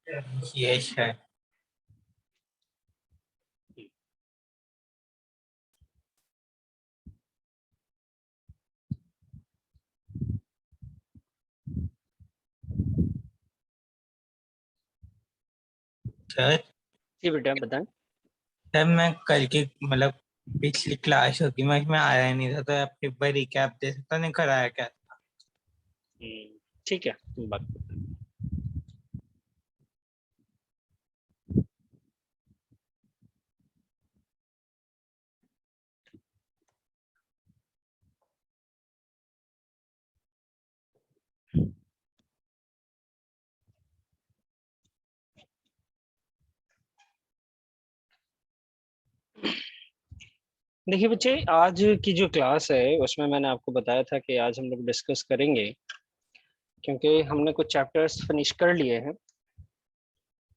यश है। सर जी बेटा बताएं। सर मैं कल की मतलब पिछली क्लास होगी, मैं इसमें आया ही नहीं था, तो आप एक बार रिकैप दे सकता, नहीं कराया क्या? ठीक है, बात। देखिए बच्चे, आज की जो क्लास है उसमें मैंने आपको बताया था कि आज हम लोग डिस्कस करेंगे, क्योंकि हमने कुछ चैप्टर्स फिनिश कर लिए हैं।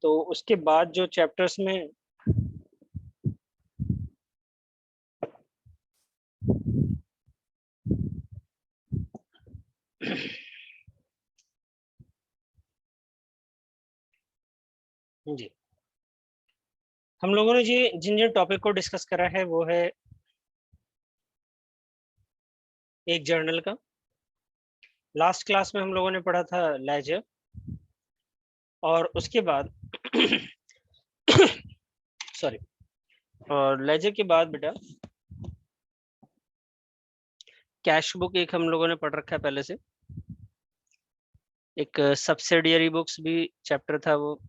तो उसके बाद जो चैप्टर्स में जी, हम लोगों ने जी जिन जिन टॉपिक को डिस्कस करा है वो है एक जर्नल का। लास्ट क्लास में हम लोगों ने पढ़ा था लेजर, और उसके बाद सॉरी, और लेजर के बाद बेटा कैश बुक एक हम लोगों ने पढ़ रखा है पहले से। एक सब्सिडियरी बुक्स भी चैप्टर था वो।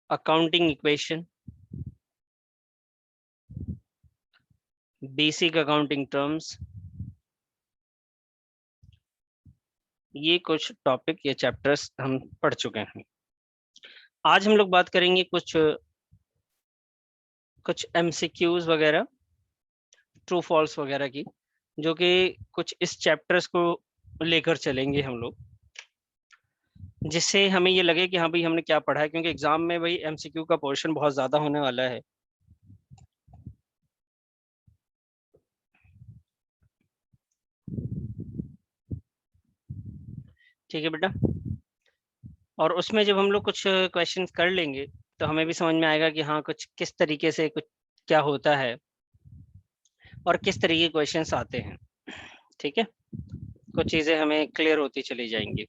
Accounting equation, basic accounting terms, ये कुछ टॉपिक ये चैप्टर्स हम पढ़ चुके हैं। आज हम लोग बात करेंगे कुछ कुछ एमसीक्यूज वगैरह, ट्रू फॉल्स वगैरह की, जो कि कुछ इस चैप्टर्स को लेकर चलेंगे हम लोग, जिससे हमें ये लगे कि हाँ भाई हमने क्या पढ़ा है, क्योंकि एग्जाम में भाई एमसीक्यू का पोर्शन बहुत ज्यादा होने वाला है। ठीक है बेटा, और उसमें जब हम लोग कुछ क्वेश्चंस कर लेंगे तो हमें भी समझ में आएगा कि हाँ कुछ किस तरीके से कुछ क्या होता है और किस तरीके के क्वेश्चंस आते हैं। ठीक है, कुछ चीजें हमें क्लियर होती चली जाएंगी।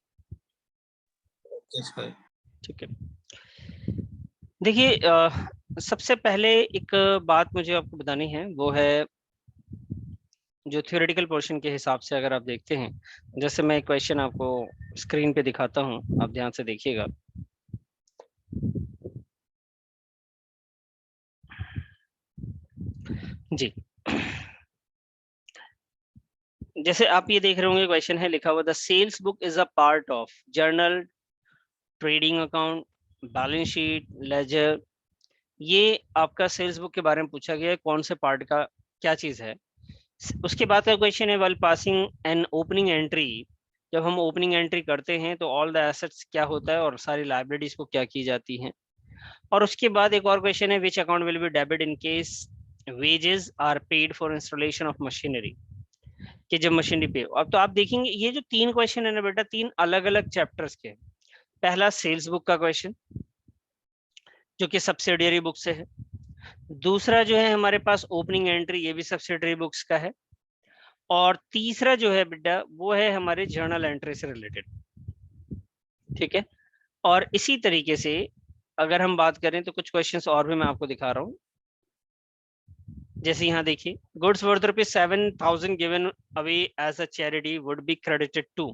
ठीक है, देखिए सबसे पहले एक बात मुझे आपको बतानी है, वो है जो थ्योरेटिकल पोर्शन के हिसाब से अगर आप देखते हैं, जैसे मैं एक क्वेश्चन आपको स्क्रीन पे दिखाता हूँ, आप ध्यान से देखिएगा। जी, जैसे आप ये देख रहे होंगे, क्वेश्चन है लिखा हुआ the sales book is a part of journal, trading account, balance sheet, ledger. ये आपका सेल्स बुक के बारे में पूछा गया है, कौन से पार्ट का क्या चीज है। उसके बाद का क्वेश्चन है well passing an opening entry, जब हम ओपनिंग एंट्री करते हैं तो ऑल द एसेट्स क्या होता है और सारी लाइबिलिटीज को क्या की जाती हैं। और उसके बाद एक और क्वेश्चन है which account will be debit in case wages are paid for installation of machinery, कि जब मशीनरी पे। अब तो आप देखेंगे ये जो तीन क्वेश्चन है ना बेटा, तीन अलग अलग चैप्टर्स के। पहला सेल्स बुक का क्वेश्चन जो कि सब्सिडियरी बुक से है। दूसरा जो है हमारे पास ओपनिंग एंट्री, ये भी सब्सिडियरी बुक्स का है। और तीसरा जो है बेटा वो है हमारे जर्नल एंट्री से रिलेटेड। ठीक है, और इसी तरीके से अगर हम बात करें तो कुछ क्वेश्चंस और भी मैं आपको दिखा रहा हूँ। जैसे यहाँ देखिए, goods worth ₹7,000 given away as a charity would be credited to.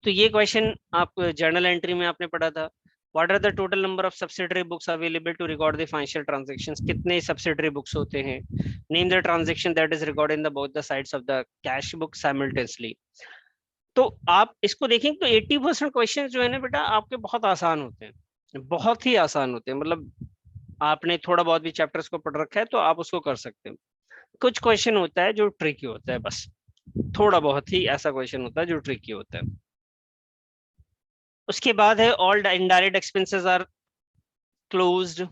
तो ये क्वेश्चन आप जर्नल एंट्री में आपने पढ़ा था। What are the total number of subsidiary books available to record the financial transactions, कितने सब्सिडरी बुक्स होते हैं। Name the transaction that is recorded in the both the sides of the cash book simultaneously. तो आप इसको देखें तो 80% question जो है ना बेटा आपके बहुत आसान होते हैं, बहुत ही आसान होते हैं। मतलब आपने थोड़ा बहुत भी चैप्टर्स को पढ़ रखा है तो आप उसको कर सकते हैं। कुछ क्वेश्चन होता है जो ट्रिकी होता है, बस थोड़ा बहुत ही ऐसा क्वेश्चन होता है जो ट्रिकी होता है। उसके बाद है all indirect expenses are closed,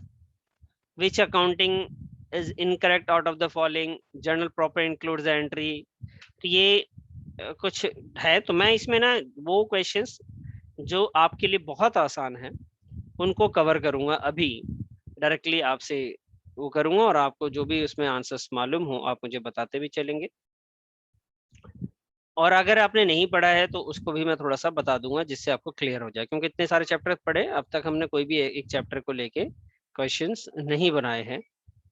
which accounting is incorrect out of the following, journal proper includes the entry. तो ये कुछ है, तो मैं इसमें ना वो क्वेश्चंस जो आपके लिए बहुत आसान है उनको कवर करूंगा अभी, डायरेक्टली आपसे वो करूंगा, और आपको जो भी उसमें आंसर्स मालूम हो आप मुझे बताते भी चलेंगे। और अगर आपने नहीं पढ़ा है तो उसको भी मैं थोड़ा सा बता दूंगा जिससे आपको क्लियर हो जाए, क्योंकि इतने सारे चैप्टर पढ़े अब तक हमने कोई भी एक चैप्टर को लेके क्वेश्चंस नहीं बनाए हैं,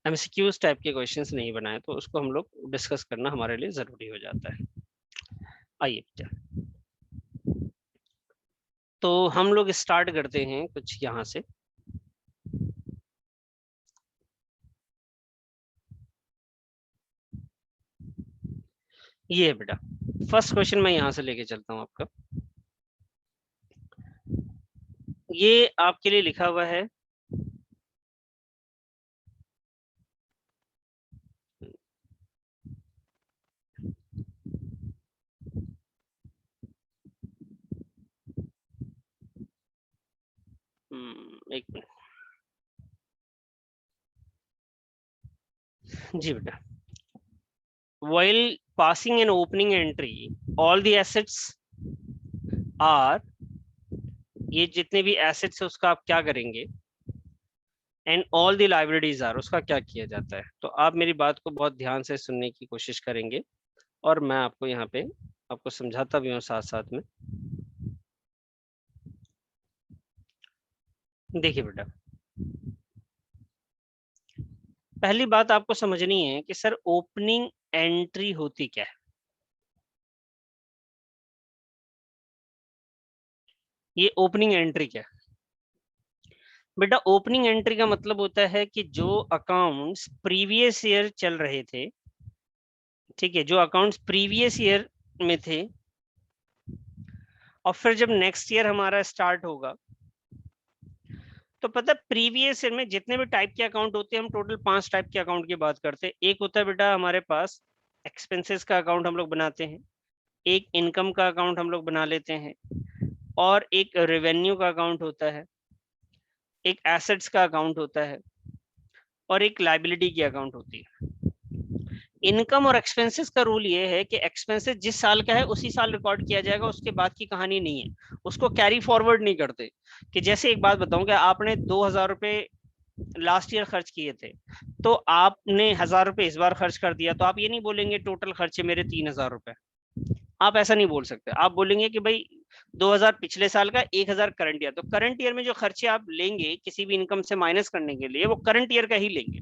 एमसीक्यूज टाइप के क्वेश्चंस नहीं बनाए, तो उसको हम लोग डिस्कस करना हमारे लिए जरूरी हो जाता है। आइए तो हम लोग स्टार्ट करते हैं कुछ यहाँ से। ये है बेटा फर्स्ट क्वेश्चन, मैं यहाँ से लेके चलता हूँ आपका। ये आपके लिए लिखा हुआ है एक मिनट जी बेटा। while passing an opening entry all the assets are, ये जितने भी एसेट्स है उसका आप क्या करेंगे, and all the liabilities are, उसका क्या किया जाता है। तो आप मेरी बात को बहुत ध्यान से सुनने की कोशिश करेंगे और मैं आपको यहाँ पे आपको समझाता भी हूँ साथ साथ में। देखिए बेटा, पहली बात आपको समझनी है कि सर ओपनिंग एंट्री होती क्या है। ये ओपनिंग एंट्री क्या है बेटा? ओपनिंग एंट्री का मतलब होता है कि जो अकाउंट्स प्रीवियस ईयर चल रहे थे, ठीक है, जो अकाउंट्स प्रीवियस ईयर में थे, और फिर जब नेक्स्ट ईयर हमारा स्टार्ट होगा तो पता प्रीवियस ईयर में जितने भी टाइप के अकाउंट होते हैं, हम टोटल 5 टाइप के अकाउंट की बात करते हैं। एक होता है बेटा हमारे पास एक्सपेंसेस का अकाउंट हम लोग बनाते हैं, एक इनकम का अकाउंट हम लोग बना लेते हैं, और एक रेवेन्यू का अकाउंट होता है, एक एसेट्स का अकाउंट होता है, और एक लाइबिलिटी की अकाउंट होती है। इनकम और एक्सपेंसेस का रूल ये है कि एक्सपेंसेस जिस साल का है उसी साल रिकॉर्ड किया जाएगा, उसके बाद की कहानी नहीं है, उसको कैरी फॉरवर्ड नहीं करते। कि जैसे एक बात बताऊं कि आपने 2000 रुपए लास्ट ईयर खर्च किए थे, तो आपने 1000 रुपए इस बार खर्च कर दिया, तो आप ये नहीं बोलेंगे टोटल खर्चे मेरे 3000 रुपए, आप ऐसा नहीं बोल सकते। आप बोलेंगे कि भाई 2000 पिछले साल का, 1000 करंट ईयर। तो करंट ईयर में जो खर्चे आप लेंगे किसी भी इनकम से माइनस करने के लिए, वो करंट ईयर का ही लेंगे।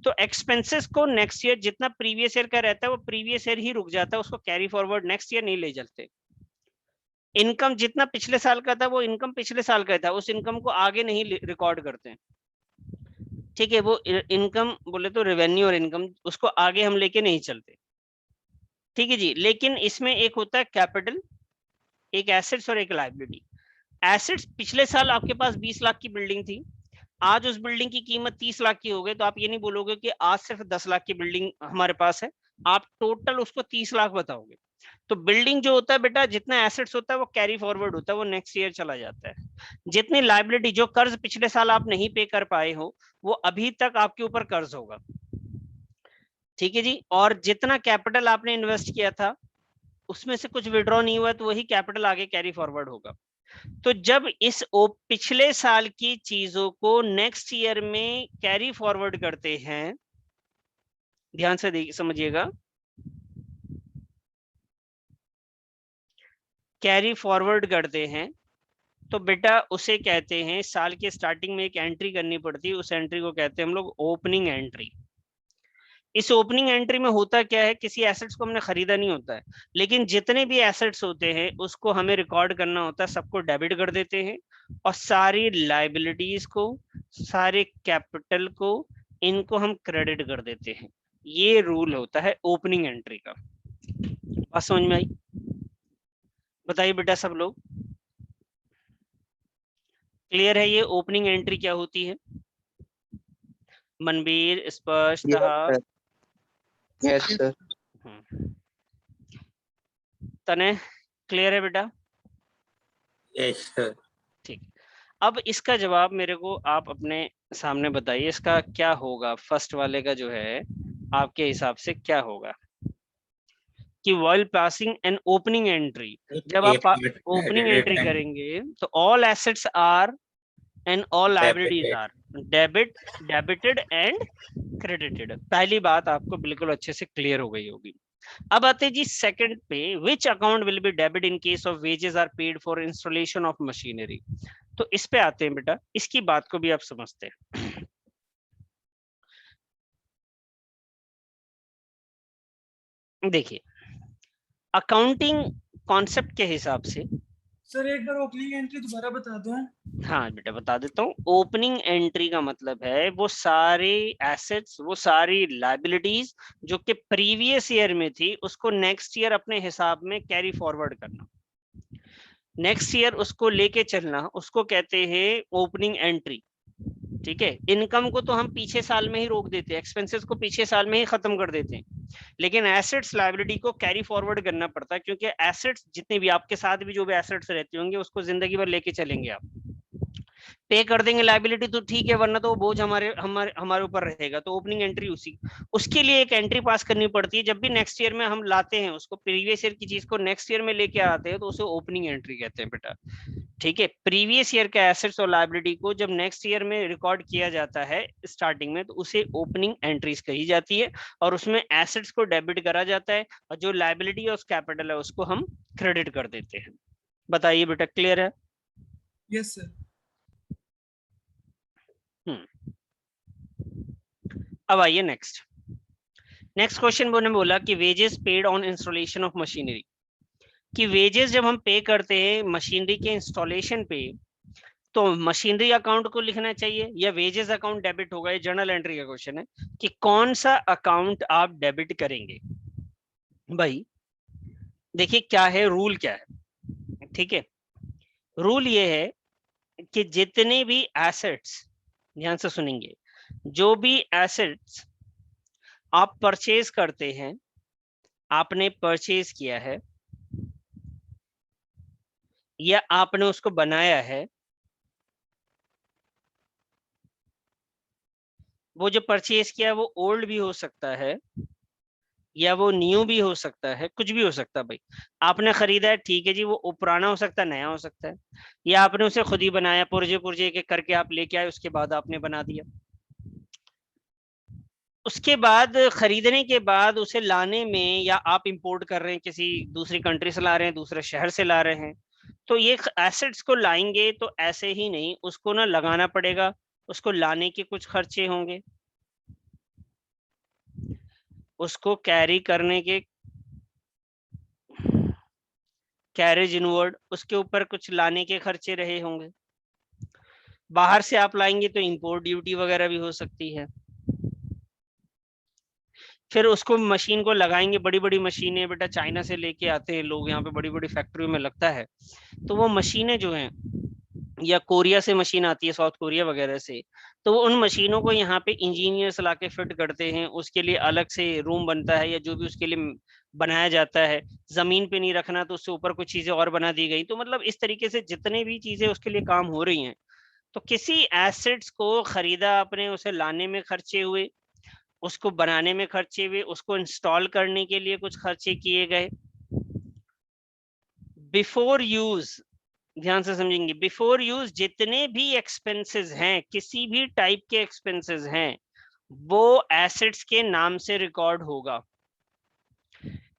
तो एक्सपेंसेस को नेक्स्ट ईयर जितना प्रीवियस ईयर का रहता है वो प्रीवियस ईयर ही रुक जाता है, उसको कैरी फॉरवर्ड नेक्स्ट ईयर नहीं ले चलते। इनकम जितना पिछले साल का था वो इनकम पिछले साल का था, उस इनकम को आगे नहीं रिकॉर्ड करते, ठीक है। वो इनकम बोले तो रेवेन्यू और इनकम, उसको आगे हम लेके नहीं चलते, ठीक है जी। लेकिन इसमें एक होता है कैपिटल, एक एसेट्स और एक लायबिलिटी। एसेट्स, पिछले साल आपके पास 20 लाख की बिल्डिंग थी, आज उस बिल्डिंग की कीमत 30 लाख की हो गई, तो आप ये नहीं बोलोगे कि आज सिर्फ 10 लाख की बिल्डिंग हमारे पास है, आप टोटल उसको 30 लाख बताओगे। तो बिल्डिंग जो होता है बेटा, जितना एसेट्स होता है वो कैरी फॉरवर्ड होता है, वो नेक्स्ट ईयर चला जाता है। जितनी लायबिलिटी, जो कर्ज पिछले साल आप नहीं पे कर पाए हो, वो अभी तक आपके ऊपर कर्ज होगा, ठीक है जी। और जितना कैपिटल आपने इन्वेस्ट किया था उसमें से कुछ विड्रॉ नहीं हुआ, तो वही कैपिटल आगे कैरी फॉरवर्ड होगा। तो जब इस पिछले साल की चीजों को नेक्स्ट ईयर में कैरी फॉरवर्ड करते हैं, ध्यान से समझिएगा, कैरी फॉरवर्ड करते हैं, तो बेटा उसे कहते हैं, साल के स्टार्टिंग में एक एंट्री करनी पड़ती है, उस एंट्री को कहते हैं हम लोग ओपनिंग एंट्री। इस ओपनिंग एंट्री में होता क्या है, किसी एसेट्स को हमने खरीदा नहीं होता है, लेकिन जितने भी एसेट्स होते हैं उसको हमें रिकॉर्ड करना होता है, सबको डेबिट कर देते हैं, और सारी लाइबिलिटीज को, सारे कैपिटल को, इनको हम क्रेडिट कर देते हैं। ये रूल होता है ओपनिंग एंट्री का। बात समझ में आई? बताइए बेटा सब लोग, क्लियर है ये ओपनिंग एंट्री क्या होती है? मनबीर, स्पष्ट, यस सर। तने, क्लियर है बेटा? Yes sir. ठीक। अब इसका जवाब मेरे को आप अपने सामने बताइए, इसका क्या होगा, फर्स्ट वाले का जो है आपके हिसाब से क्या होगा? कि while passing an opening entry, जब आप ओपनिंग एंट्री करेंगे तो all assets are and all liabilities are debited and credited. पहली बात आपको बिल्कुल अच्छे से क्लियर हो गई होगी। अब आते हैं जी सेकंड पे, which account will be debit in case of wages are paid for installation of machinery. तो इस पे आते हैं बेटा, इसकी बात को भी आप समझते हैं। देखिए अकाउंटिंग कॉन्सेप्ट के हिसाब से, सर एक बार ओपनिंग एंट्री दोबारा बता दो। हाँ बेटा बता देता हूँ। ओपनिंग एंट्री का मतलब है वो सारे एसेट्स, वो सारी लायबिलिटीज जो कि प्रीवियस ईयर में थी उसको नेक्स्ट ईयर अपने हिसाब में कैरी फॉरवर्ड करना, नेक्स्ट ईयर उसको लेके चलना, उसको कहते हैं ओपनिंग एंट्री। ठीक है, इनकम को तो हम पीछे साल में ही रोक देते हैं, एक्सपेंसेस को पीछे साल में ही खत्म कर देते हैं, लेकिन एसेट्स लायबिलिटी को कैरी फॉरवर्ड करना पड़ता है, क्योंकि एसेट्स जितने भी आपके साथ भी जो भी एसेट्स रहते होंगे उसको जिंदगी भर लेके चलेंगे आप। पे कर देंगे लायबिलिटी तो ठीक है, वरना तो वो बोझ हमारे ऊपर रहेगा। तो ओपनिंग एंट्री उसके लिए एक एंट्री पास करनी पड़ती है। जब भी नेक्स्ट ईयर में हम लाते हैं उसको, प्रीवियस ईयर की चीज को नेक्स्ट ईयर में लेके आते हैं तो उसे ओपनिंग एंट्री कहते हैं बेटा। ठीक है, प्रीवियस ईयर के एसेट्स और लायबिलिटी को जब नेक्स्ट ईयर में रिकॉर्ड किया जाता है स्टार्टिंग में, तो उसे ओपनिंग एंट्रीज कही जाती है, और उसमें एसेट्स को डेबिट करा जाता है और जो लायबिलिटी और कैपिटल है उसको हम क्रेडिट कर देते हैं। बताइए बेटा, क्लियर है? Yes sir. अब आइए नेक्स्ट क्वेश्चन ने बोला कि wages paid on installation of machinery, कि वेजेस जब हम पे करते हैं मशीनरी के इंस्टॉलेशन पे तो मशीनरी अकाउंट को लिखना चाहिए या वेजेस अकाउंट डेबिट होगा। ये जर्नल एंट्री का क्वेश्चन है कि कौन सा अकाउंट आप डेबिट करेंगे। भाई देखिए क्या है रूल, क्या है। ठीक है, रूल ये है कि जितने भी एसेट्स, ध्यान से सुनेंगे, जो भी एसेट्स आप परचेज करते हैं, आपने परचेज किया है या आपने उसको बनाया है, वो जो परचेज किया है वो ओल्ड भी हो सकता है या वो न्यू भी हो सकता है, कुछ भी हो सकता है। भाई आपने खरीदा है, ठीक है जी, वो पुराना हो सकता है, नया हो सकता है, या आपने उसे खुद ही बनाया, पुर्जे पुर्जे के करके आप लेके आए, उसके बाद आपने बना दिया। उसके बाद खरीदने के बाद उसे लाने में, या आप इंपोर्ट कर रहे हैं, किसी दूसरी कंट्री से ला रहे हैं, दूसरे शहर से ला रहे हैं, तो ये एसेट्स को लाएंगे तो ऐसे ही नहीं, उसको ना लगाना पड़ेगा, उसको लाने के कुछ खर्चे होंगे, उसको कैरी करने के, कैरेज इनवर्ड, उसके ऊपर कुछ लाने के खर्चे रहे होंगे। बाहर से आप लाएंगे तो इंपोर्ट ड्यूटी वगैरह भी हो सकती है। फिर उसको मशीन को लगाएंगे, बड़ी बड़ी मशीनें बेटा चाइना से लेके आते हैं लोग, यहाँ पे बड़ी बड़ी फैक्ट्रियों में लगता है, तो वो मशीनें जो हैं, या कोरिया से मशीन आती है, साउथ कोरिया वगैरह से, तो वो उन मशीनों को यहाँ पे इंजीनियर्स ला के फिट करते हैं, उसके लिए अलग से रूम बनता है, या जो भी उसके लिए बनाया जाता है। जमीन पे नहीं रखना तो उससे ऊपर कुछ चीजें और बना दी गई। तो मतलब इस तरीके से जितने भी चीजें उसके लिए काम हो रही हैं, तो किसी एसेट्स को खरीदा आपने, उसे लाने में खर्चे हुए, उसको बनाने में खर्चे हुए, उसको इंस्टॉल करने के लिए कुछ खर्चे किए गए। बिफोर यूज, ध्यान से समझेंगे, बिफोर यूज जितने भी एक्सपेंसेस हैं, किसी भी टाइप के एक्सपेंसेस हैं, वो एसेट्स के नाम से रिकॉर्ड होगा।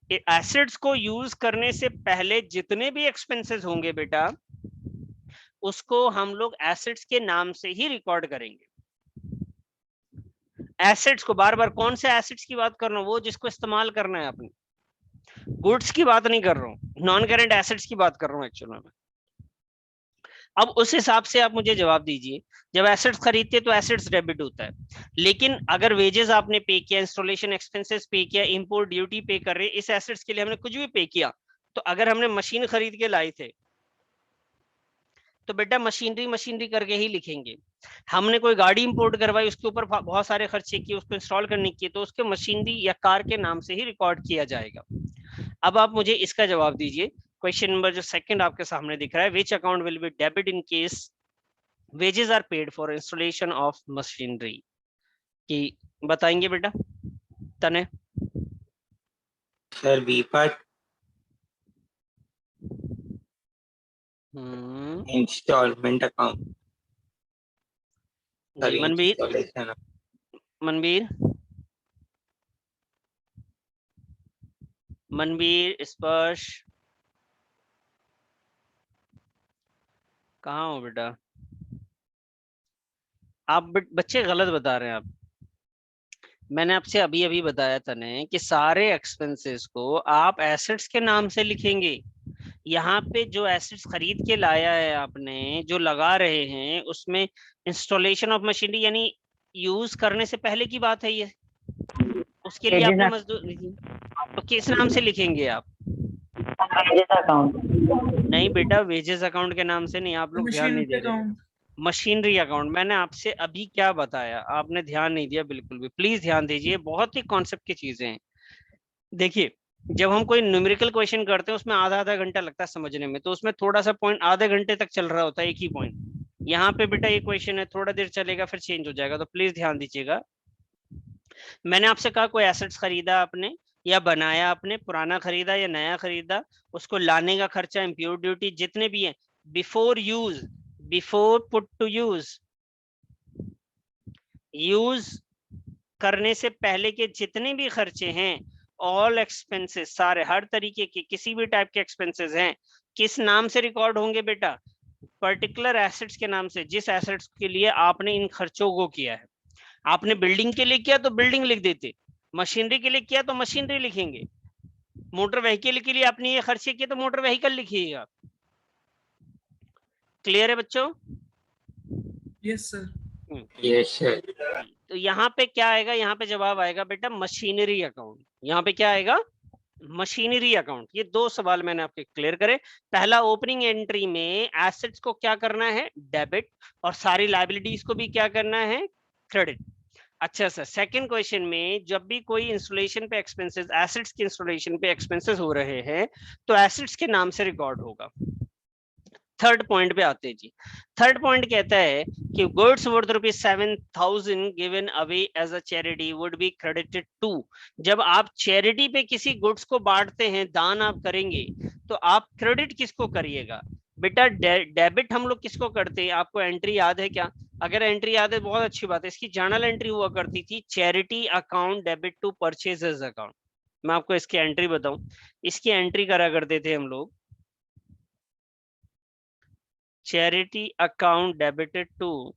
एसेट्स को यूज करने से पहले जितने भी एक्सपेंसेस होंगे बेटा, उसको हम लोग एसेट्स के नाम से ही रिकॉर्ड करेंगे। एसेट्स को बार बार, कौन से एसेट्स की बात कर रहा हूँ, वो जिसको इस्तेमाल करना है आपने, गुड्स की बात नहीं कर रहा हूँ, नॉन करेंट एसेट्स की बात कर रहा हूँ एक्चुअल में। अब उस हिसाब से आप मुझे जवाब दीजिए, जब एसेट्स खरीदते तो एसेट्स डेबिट होता है, लेकिन अगर वेजेस आपने पे किया, इंस्टॉलेशन एक्सपेंसेस पे किया, इंपोर्ट ड्यूटी पे कर रहे, इस एसेट्स के लिए हमने कुछ भी पे किया, तो अगर हमने मशीन खरीद के लाए थे तो बेटा मशीनरी करके ही लिखेंगे। हमने कोई गाड़ी इंपोर्ट करवाई, उसके ऊपर बहुत सारे खर्चे किए, उसको इंस्टॉल करने के, तो उसके मशीनरी या कार के नाम से ही रिकॉर्ड किया जाएगा। अब आप मुझे इसका जवाब दीजिए, क्वेश्चन नंबर जो सेकंड आपके सामने दिख रहा है, which account will be debit in case wages are paid for installation of machinery, कि बताएंगे बेटा तने? Sir B part installment account जी मनवीर, इंस्टॉलेशन मनवीर, मनवीर, स्पर्श, कहाँ हो बेटा? आप बच्चे गलत बता रहे हैं आप। मैंने आपसे अभी अभी बताया था ने कि सारे एक्सपेंसेस को आप एसेट्स के नाम से लिखेंगे। यहाँ पे जो एसेट्स खरीद के लाया है आपने, जो लगा रहे हैं, उसमें इंस्टॉलेशन ऑफ मशीनरी यानी यूज करने से पहले की बात है ये। उसके लिए आपने मजदूर, तो किस नाम से लिखेंगे आप? नहीं बेटा, वेजेस अकाउंट के नाम से नहीं, आप लोग ध्यान नहीं मशीनरी दे रहे। अकाउंट। Machinery account. मैंने आपसे अभी क्या बताया, आपने ध्यान नहीं दिया बिल्कुल भी। प्लीज ध्यान दीजिए, बहुत ही कॉन्सेप्ट की चीजें हैं। देखिए, जब हम कोई न्यूमेरिकल क्वेश्चन करते हैं उसमें आधा आधा घंटा लगता है समझने में, तो उसमें थोड़ा सा पॉइंट आधे घंटे तक चल रहा होता है, एक ही पॉइंट। यहाँ पे बेटा ये क्वेश्चन है, थोड़ा देर चलेगा फिर चेंज हो जाएगा, तो प्लीज ध्यान दीजिएगा। मैंने आपसे कहा कोई एसेट्स खरीदा आपने या बनाया आपने, पुराना खरीदा या नया खरीदा, उसको लाने का खर्चा, इम्प्योर ड्यूटी, जितने भी हैं, before use, before put to use, use करने से पहले के जितने भी खर्चे हैं, ऑल एक्सपेंसेस, सारे, हर तरीके के किसी भी टाइप के एक्सपेंसेस हैं, किस नाम से रिकॉर्ड होंगे बेटा? पर्टिकुलर एसेट्स के नाम से, जिस एसेट्स के लिए आपने इन खर्चों को किया है। आपने बिल्डिंग के लिए किया तो बिल्डिंग लिख देते, मशीनरी के लिए किया तो मशीनरी लिखेंगे, मोटर व्हीकल के लिए आपने ये खर्चे किए तो मोटर व्हीकल लिखिएगा। क्लियर है बच्चों? Yes sir. Yes sir. तो यहाँ पे क्या आएगा? यहाँ पे जवाब आएगा बेटा मशीनरी अकाउंट। यहाँ पे क्या आएगा? Machinery account. ये दो सवाल मैंने आपके क्लियर करे। पहला, ओपनिंग एंट्री में एसेट्स को क्या करना है? डेबिट, और सारी लाइबिलिटीज को भी क्या करना है? क्रेडिट। अच्छा सर, सेकंड क्वेश्चन में जब भी कोई इंस्टॉलेशन पे एक्सपेंसेस, एसेट्स के इंस्टॉलेशन पे एक्सपेंसेस हो रहे हैं, तो एसेट्स के नाम से रिकॉर्ड होगा। थर्ड पॉइंट पे आते हैं जी। थर्ड पॉइंट कहता है कि goods worth ₹7,000 given away as a charity would be credited to. जब आप चैरिटी पे किसी गुड्स को बांटते हैं, दान आप करेंगे, तो आप क्रेडिट किसको करिएगा? बेटा डेबिट हम लोग किसको करते हैं? आपको एंट्री याद है क्या? अगर एंट्री याद है बहुत अच्छी बात है। इसकी जर्नल एंट्री हुआ करती थी, charity account debit to purchases account. मैं आपको इसकी एंट्री बताऊं, इसकी एंट्री करा करते थे हम लोग, charity account debited to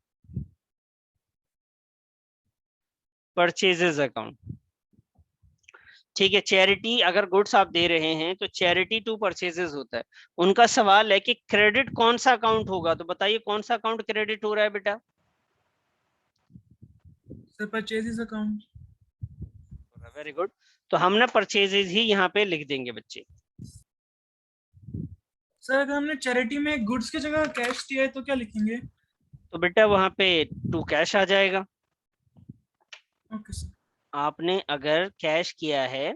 purchases account. ठीक है, चैरिटी अगर गुड्स आप दे रहे हैं तो चैरिटी टू परचेजेस होता है। उनका सवाल है कि क्रेडिट कौन सा अकाउंट होगा, तो बताइए कौन सा अकाउंट क्रेडिट हो रहा है बेटा? Sir purchases account. Very good. तो हम ना परचेजेस ही यहाँ पे लिख देंगे बच्चे। सर अगर हमने चैरिटी में गुड्स की जगह कैश दिया है तो क्या लिखेंगे? तो बेटा वहां पे टू कैश आ जाएगा। Okay sir. आपने अगर कैश किया है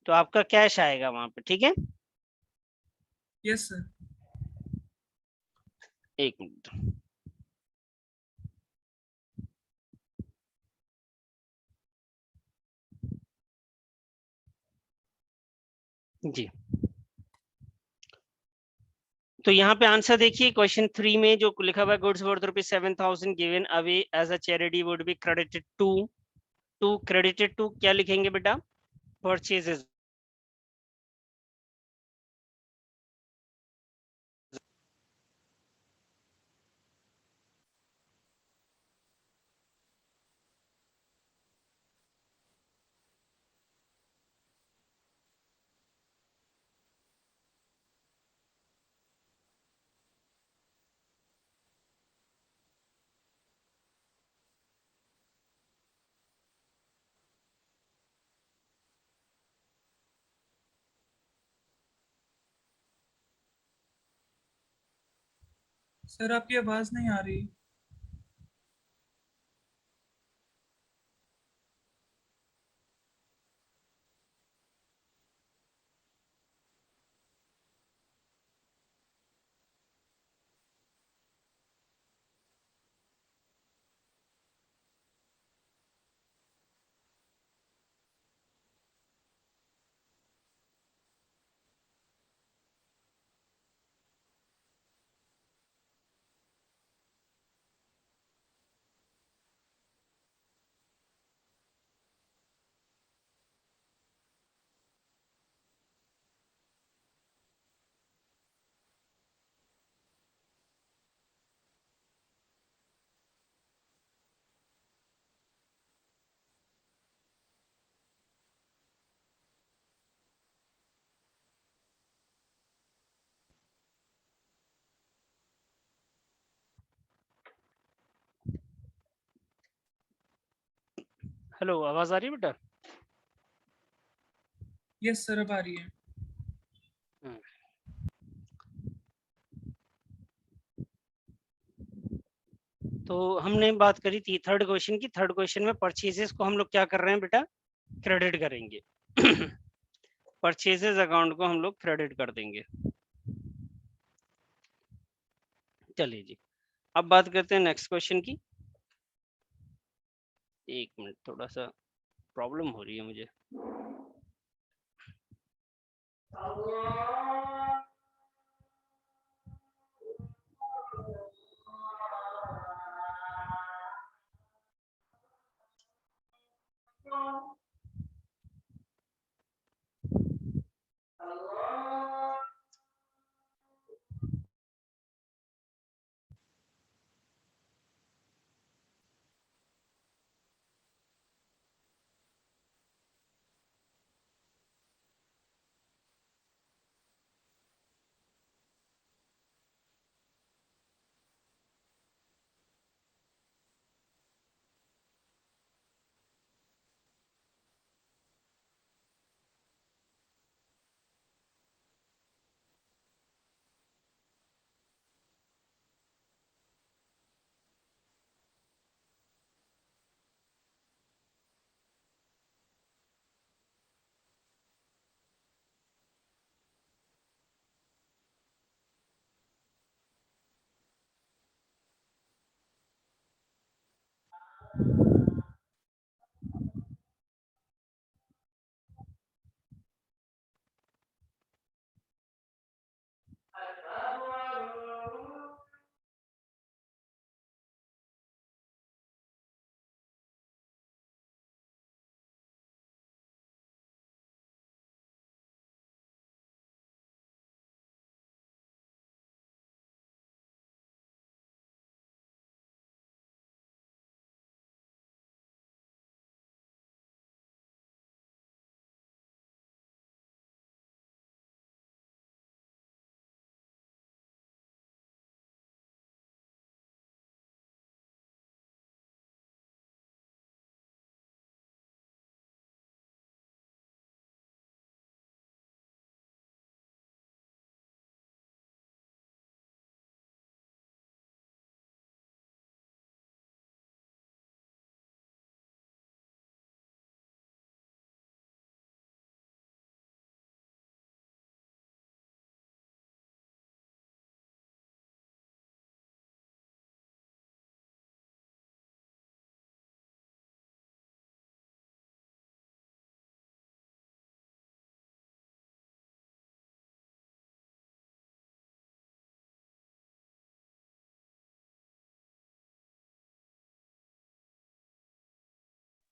तो आपका कैश आएगा वहां पे, ठीक है? Yes sir. एक मिनट जी। तो यहाँ पे आंसर देखिए, क्वेश्चन 3 में जो लिखा हुआ है, goods worth ₹7,000 given away as a charity would be credited to, to credited to क्या लिखेंगे बेटा? परचेजेस। सर आपकी आवाज नहीं आ रही। हेलो, आवाज आ रही है बेटा? यस सर अब आ रही है। तो हमने बात करी थी थर्ड क्वेश्चन की। थर्ड क्वेश्चन में परचेजेस को हम लोग क्या कर रहे हैं बेटा? क्रेडिट करेंगे। परचेजेस अकाउंट को हम लोग क्रेडिट कर देंगे। चलिए जी, अब बात करते हैं नेक्स्ट क्वेश्चन की। एक मिनट, थोड़ा सा प्रॉब्लम हो रही है मुझे।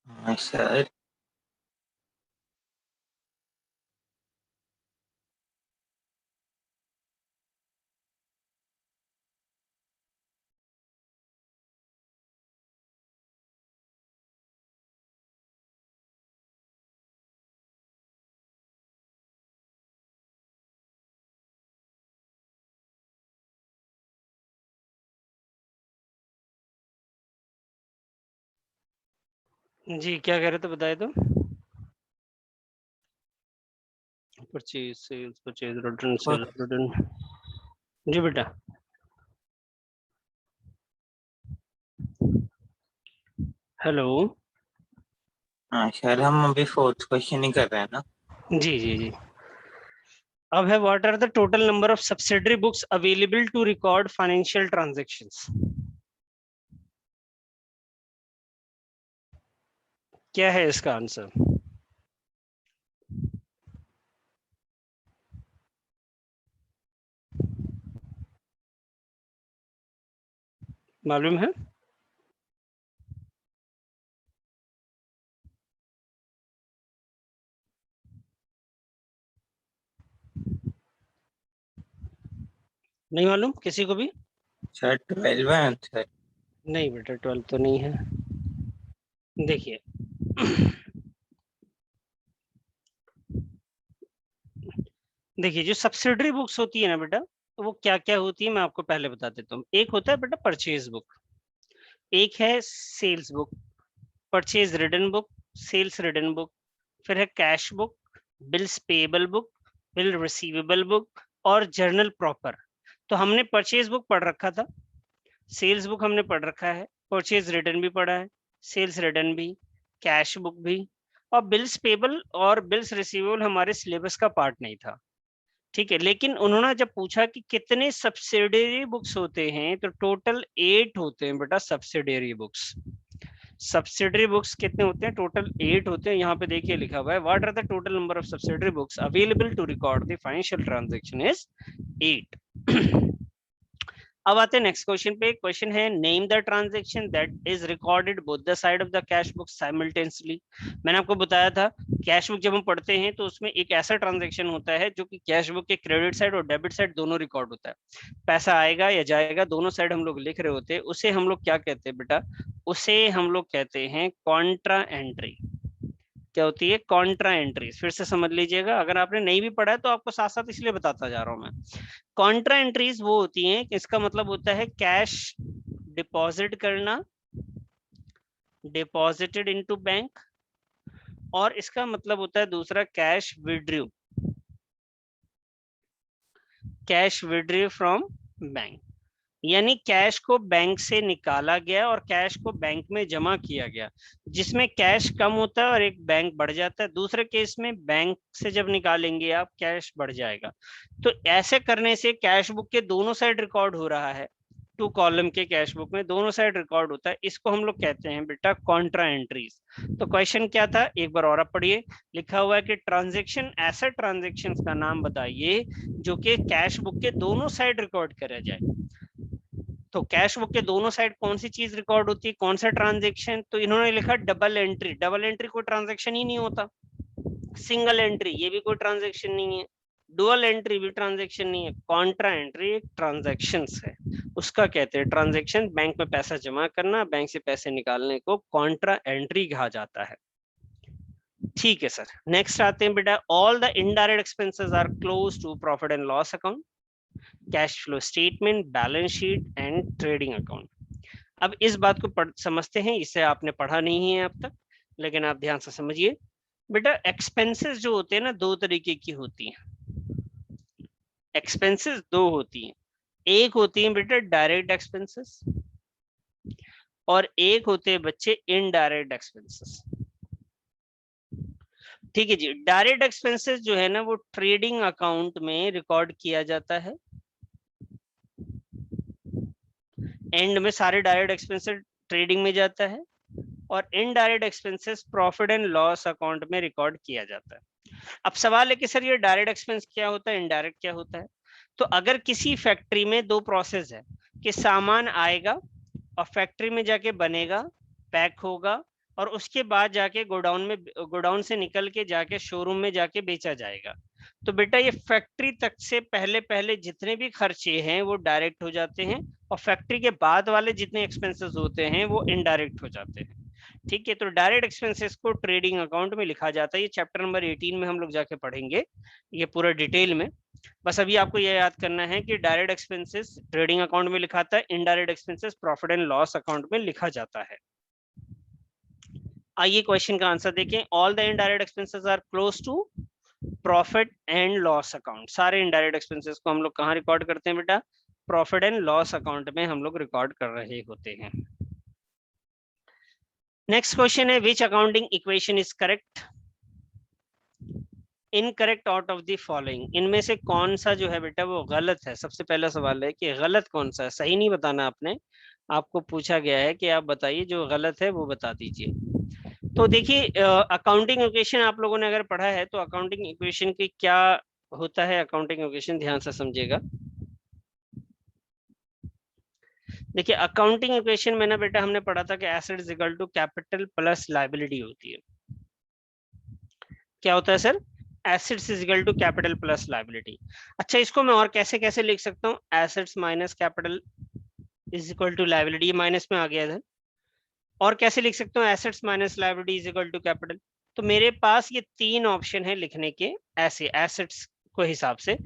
हाँ सर। जी, क्या कह रहे थे बताए तो? Purchase, sales, purchase, return, sales, return. जी बेटा। हेलो। हाँ सर, हम अभी फोर्थ क्वेश्चन ही कर रहे हैं ना। जी जी जी। अब है, what are the total number of subsidiary books available to record financial transactions? क्या है इसका आंसर? मालूम है? नहीं मालूम किसी को भी? सर 12 है आंसर। नहीं बेटा, 12 तो नहीं है। देखिए, देखिए जो सब्सिडरी बुक्स होती है ना बेटा, वो क्या क्या होती है मैं आपको पहले बता देता हूँ। एक होता है बेटा परचेज बुक, एक है sales book, purchase return book, sales return book, फिर है cash book, bills payable book, bill receivable book और जर्नल प्रॉपर। तो हमने परचेज बुक पढ़ रखा था, सेल्स बुक हमने पढ़ रखा है, परचेज रिटर्न भी पढ़ा है, सेल्स रिटर्न भी, कैश बुक भी, और बिल्स पेएबल और बिल्स रिसीवेबल हमारे सिलेबस का पार्ट नहीं था, ठीक है। लेकिन उन्होंने जब पूछा कि कितने सब्सिडियरी बुक्स होते हैं, तो टोटल 8 होते हैं बेटा सब्सिडियरी बुक्स। सब्सिडरी बुक्स कितने होते हैं? टोटल 8 होते हैं। यहाँ पे देखिए लिखा हुआ है what are the total number of subsidiary books available to record the financial transaction is 8। अब आते हैं नेक्स्ट क्वेश्चन पे। क्वेश्चन है name the transaction that is recorded both the side of the cash book simultaneously. मैंने आपको बताया था cash book जब हम पढ़ते हैं तो उसमें एक ऐसा ट्रांजैक्शन होता है जो कि कैश बुक के क्रेडिट साइड और डेबिट साइड दोनों रिकॉर्ड होता है। पैसा आएगा या जाएगा दोनों साइड हम लोग लिख रहे होते हैं। उसे हम लोग क्या कहते हैं बेटा? उसे हम लोग कहते हैं कॉन्ट्रा एंट्री। क्या होती है? Contra entries. फिर से समझ लीजिएगा, अगर आपने नहीं भी पढ़ा है तो आपको साथ साथ इसलिए बताता जा रहा हूं मैं। कॉन्ट्रा एंट्रीज वो होती हैं, इसका मतलब होता है कैश डिपॉजिट करना, डिपॉजिटेड इनटू बैंक, और इसका मतलब होता है दूसरा cash withdrew, cash withdrew from bank. यानी कैश को बैंक से निकाला गया और कैश को बैंक में जमा किया गया, जिसमें कैश कम होता है और एक बैंक बढ़ जाता है। दूसरे केस में बैंक से जब निकालेंगे आप कैश बढ़ जाएगा। तो ऐसे करने से कैश बुक के दोनों साइड रिकॉर्ड हो रहा है, 2 कॉलम के कैश बुक में दोनों साइड रिकॉर्ड होता है। इसको हम लोग कहते हैं बेटा कॉन्ट्रा एंट्रीज। तो क्वेश्चन क्या था एक बार और आप पढ़िए। लिखा हुआ है कि ट्रांजैक्शन, ऐसे ट्रांजैक्शंस का नाम बताइए जो कि कैश बुक के दोनों साइड रिकॉर्ड करा जाए। तो कैश बुक के दोनों साइड कौन सी चीज रिकॉर्ड होती है, कौन सा ट्रांजैक्शन? तो इन्होंने लिखा डबल एंट्री। डबल एंट्री कोई ट्रांजैक्शन ही नहीं होता। सिंगल एंट्री ये भी कोई ट्रांजैक्शन नहीं है। डुअल एंट्री भी ट्रांजैक्शन नहीं है। कॉन्ट्रा एंट्री एक ट्रांजैक्शन है, उसका कहते हैं ट्रांजैक्शन। बैंक में पैसा जमा करना, बैंक से पैसे निकालने को कॉन्ट्रा एंट्री कहा जाता है। ठीक है सर, नेक्स्ट आते हैं बेटा। All the indirect expenses are close to profit and loss account, cash flow statement, balance sheet and trading account. अब इस बात को समझते हैं, इसे आपने पढ़ा नहीं है अब तक, लेकिन आप ध्यान से समझिए बेटा। एक्सपेंसेस जो होते हैं ना, 2 तरीके की होती हैं। एक्सपेंसेस 2 होती हैं, एक होती है बेटा डायरेक्ट एक्सपेंसेस और एक होते हैं बच्चे इनडायरेक्ट एक्सपेंसेस। ठीक है जी। डायरेक्ट एक्सपेंसेस जो है ना वो ट्रेडिंग अकाउंट में रिकॉर्ड किया जाता है। एंड में सारे डायरेक्ट एक्सपेंसेस ट्रेडिंग में जाता है, और indirect expenses profit and loss account में रिकॉर्ड किया जाता है। अब सवाल है कि सर ये डायरेक्ट एक्सपेंस क्या होता है, इनडायरेक्ट क्या होता है? तो अगर किसी फैक्ट्री में 2 प्रोसेस है कि सामान आएगा और फैक्ट्री में जाके बनेगा, पैक होगा, और उसके बाद जाके गोडाउन से निकल के जाके शोरूम में जाके बेचा जाएगा। तो बेटा ये फैक्ट्री तक से पहले जितने भी खर्चे हैं वो डायरेक्ट हो जाते हैं, और फैक्ट्री के बाद वाले जितने एक्सपेंसेस होते हैं वो इनडायरेक्ट हो जाते हैं। ठीक है, तो डायरेक्ट एक्सपेंसेस को ट्रेडिंग अकाउंट में लिखा जाता है। ये चैप्टर नंबर 18 में हम लोग जाके पढ़ेंगे ये पूरा डिटेल में। बस अभी आपको ये याद करना है कि डायरेक्ट एक्सपेंसेस ट्रेडिंग अकाउंट में लिखा था, indirect expenses profit and loss account में लिखा जाता है। आइए क्वेश्चन का आंसर देखें। All the indirect expenses are close to profit and loss account. सारे इनडायरेक्ट एक्सपेंसेस को हम लोग कहाँ रिकॉर्ड करते हैं बेटा? प्रॉफिट एंड लॉस अकाउंट में हम लोग रिकॉर्ड कर रहे होते हैं। नेक्स्ट क्वेश्चन है which accounting equation is correct? Incorrect out of the following. इनमें से कौन सा जो है बेटा वो गलत है? सबसे पहला सवाल है कि गलत कौन सा है। सही नहीं बताना आपने, आपको पूछा गया है कि आप बताइए जो गलत है वो बता दीजिए। तो देखिए अकाउंटिंग इक्वेशन आप लोगों ने अगर पढ़ा है तो अकाउंटिंग इक्वेशन की क्या होता है, अकाउंटिंग इक्वेशन ध्यान से समझिएगा। देखिए अकाउंटिंग इक्वेशन में ना बेटा हमने पढ़ा था कि asset is equal to capital plus liability होती है। क्या होता है sir? Assets is equal to capital plus liability. अच्छा इसको मैं और कैसे कैसे लिख सकता हूँ? Assets minus capital is equal to liability, minus में आ गया इधर। और कैसे लिख सकता हूँ? Assets minus liability is equal to capital. तो मेरे पास ये 3 ऑप्शन है लिखने के ऐसे एसेट्स को हिसाब से।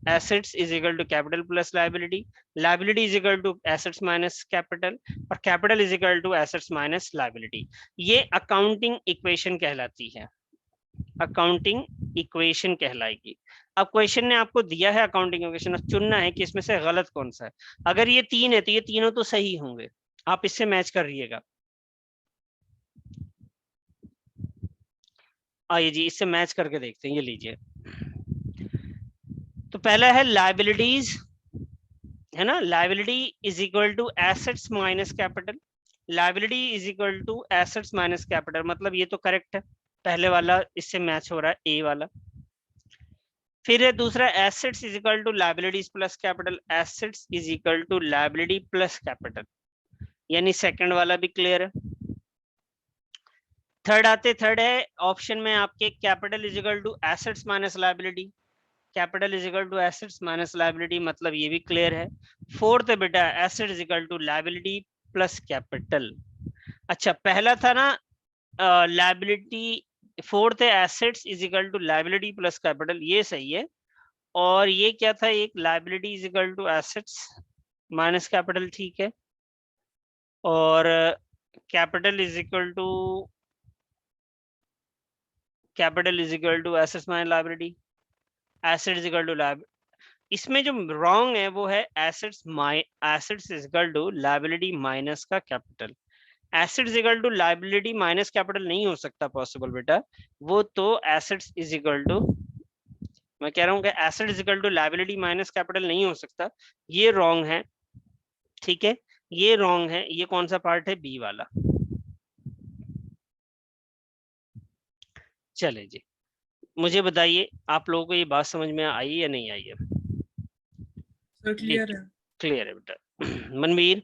Assets is equal to capital plus liability, liability is equal to assets minus capital, और capital is equal to assets minus liability. ये अकाउंटिंग इक्वेशन कहलाती है, अकाउंटिंग इक्वेशन कहलाएगी। अब क्वेश्चन ने आपको दिया है अकाउंटिंग इक्वेशन, चुनना है कि इसमें से गलत कौन सा है। अगर ये 3 है तो ये तीनों तो सही होंगे, आप इससे मैच कर रहिएगा। आइए जी इससे मैच करके देखते हैं, ये लीजिए। तो पहला है लायबिलिटीज, है ना, liability is equal to assets minus capital, liability is equal to assets minus capital, मतलब ये तो करेक्ट है, पहले वाला इससे मैच हो रहा है, ए वाला। फिर है दूसरा assets is equal to liabilities plus capital, assets is equal to liability plus capital, यानी सेकंड वाला भी क्लियर है। थर्ड है ऑप्शन में आपके capital is equal to assets minus liability, capital is equal to assets minus liability, मतलब ये भी क्लियर है। फोर्थ है बेटा asset is equal to liability plus capital. अच्छा पहला था ना लायबिलिटी, फोर्थ है assets is equal to liability plus capital, ये सही है। और ये क्या था, एक liability is equal to assets minus capital, ठीक है। और capital is equal to assets minus liability, asset is equal to liability. इसमें जो रॉन्ग है वो है assets is equal to liability minus का capital. Assets is equal to liability minus capital नहीं हो सकता पॉसिबल बेटा, वो तो एसेट्स इज इक्वल टू, मैं कह रहा हूँ कि asset is equal to liability minus capital नहीं हो सकता, ये रॉन्ग है, ठीक है, ये रॉन्ग है। ये कौन सा पार्ट है, बी वाला। चले जी मुझे बताइए आप लोगों को ये बात समझ में आई या नहीं आई है? सर क्लियर है। क्लियर है बेटा। मनवीर,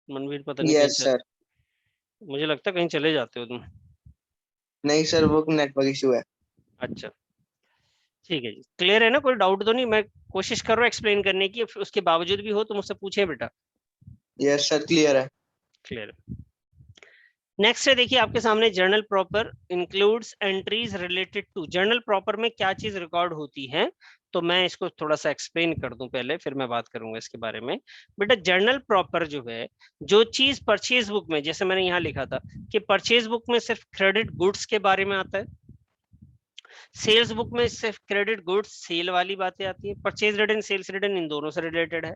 मनवीर पता नहीं यस सर। मुझे लगता है कहीं चले जाते हो तुम। नहीं सर, वो नेटवर्क इशू है। अच्छा ठीक है जी, क्लियर है ना, कोई डाउट तो नहीं? मैं कोशिश कर रहा हूँ एक्सप्लेन करने की, उसके बावजूद भी हो तो मुझसे पूछे बेटा। यस सर क्लियर है। क्लियर है। नेक्स्ट है देखिए आपके सामने journal proper includes entries related to, journal proper में क्या चीज रिकॉर्ड होती है, तो मैं इसको थोड़ा सा एक्सप्लेन कर दूं पहले, फिर मैं बात करूंगा इसके बारे में। बेटा जर्नल प्रॉपर जो है, जो चीज परचेज बुक में, जैसे मैंने यहाँ लिखा था कि परचेज बुक में सिर्फ क्रेडिट गुड्स के बारे में आता है, सेल्स बुक में सिर्फ क्रेडिट गुड्स सेल वाली बातें आती है, परचेज रिटर्न सेल्स रिटर्न इन दोनों से रिलेटेड है।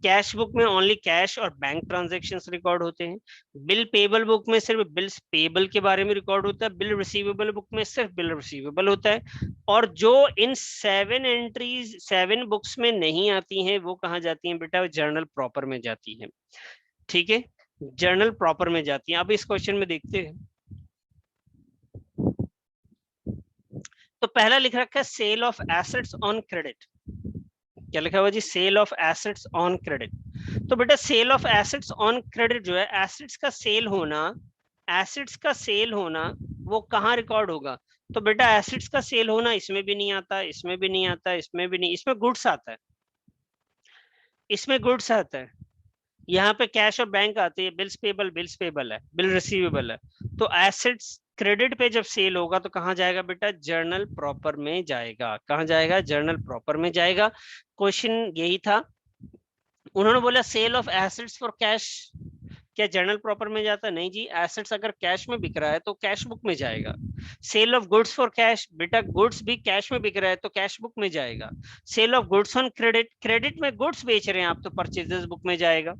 कैश बुक में ओनली कैश और बैंक ट्रांजैक्शंस रिकॉर्ड होते हैं। बिल पेबल बुक में सिर्फ बिल्स पेबल के बारे में रिकॉर्ड होता है। बिल रिसीवेबल बुक में सिर्फ बिल रिसीवेबल होता है। और जो इन 7 एंट्रीज 7 बुक्स में नहीं आती हैं वो कहाँ जाती हैं बेटा, जर्नल प्रॉपर में जाती है, ठीक है, जर्नल प्रॉपर में जाती हैं। अब इस क्वेश्चन में देखते हैं, तो पहला लिख रखा है sale of assets on credit, क्या लिखा हुआ जी, sale of assets on credit. तो बेटा sale of assets on credit जो है, एसेट्स का सेल होना, एसेट्स का सेल होना वो कहाँ रिकॉर्ड होगा, तो बेटा एसेट्स का सेल होना इसमें भी नहीं आता, इसमें भी नहीं आता, इसमें भी नहीं, इसमें गुड्स आता है, इसमें गुड्स आता है। यहाँ पे कैश और बैंक आती है, बिल्स पेबल है, बिल रिसीवेबल है। तो एसेट्स क्रेडिट पे जब सेल होगा तो कहाँ जाएगा बेटा, जर्नल प्रॉपर में जाएगा। कहाँ जाएगा, जर्नल प्रॉपर में जाएगा। क्वेश्चन यही था, उन्होंने बोला sale of assets for cash, क्या जर्नल प्रॉपर में जाता? नहीं जी, एसेट्स अगर कैश में बिक रहा है तो कैश बुक में जाएगा। Sale of goods for cash, बेटा गुड्स भी कैश में बिक रहा है तो कैश बुक में जाएगा। Sale of goods on credit, credit में गुड्स बेच रहे हैं आप तो परचेजेस बुक में जाएगा,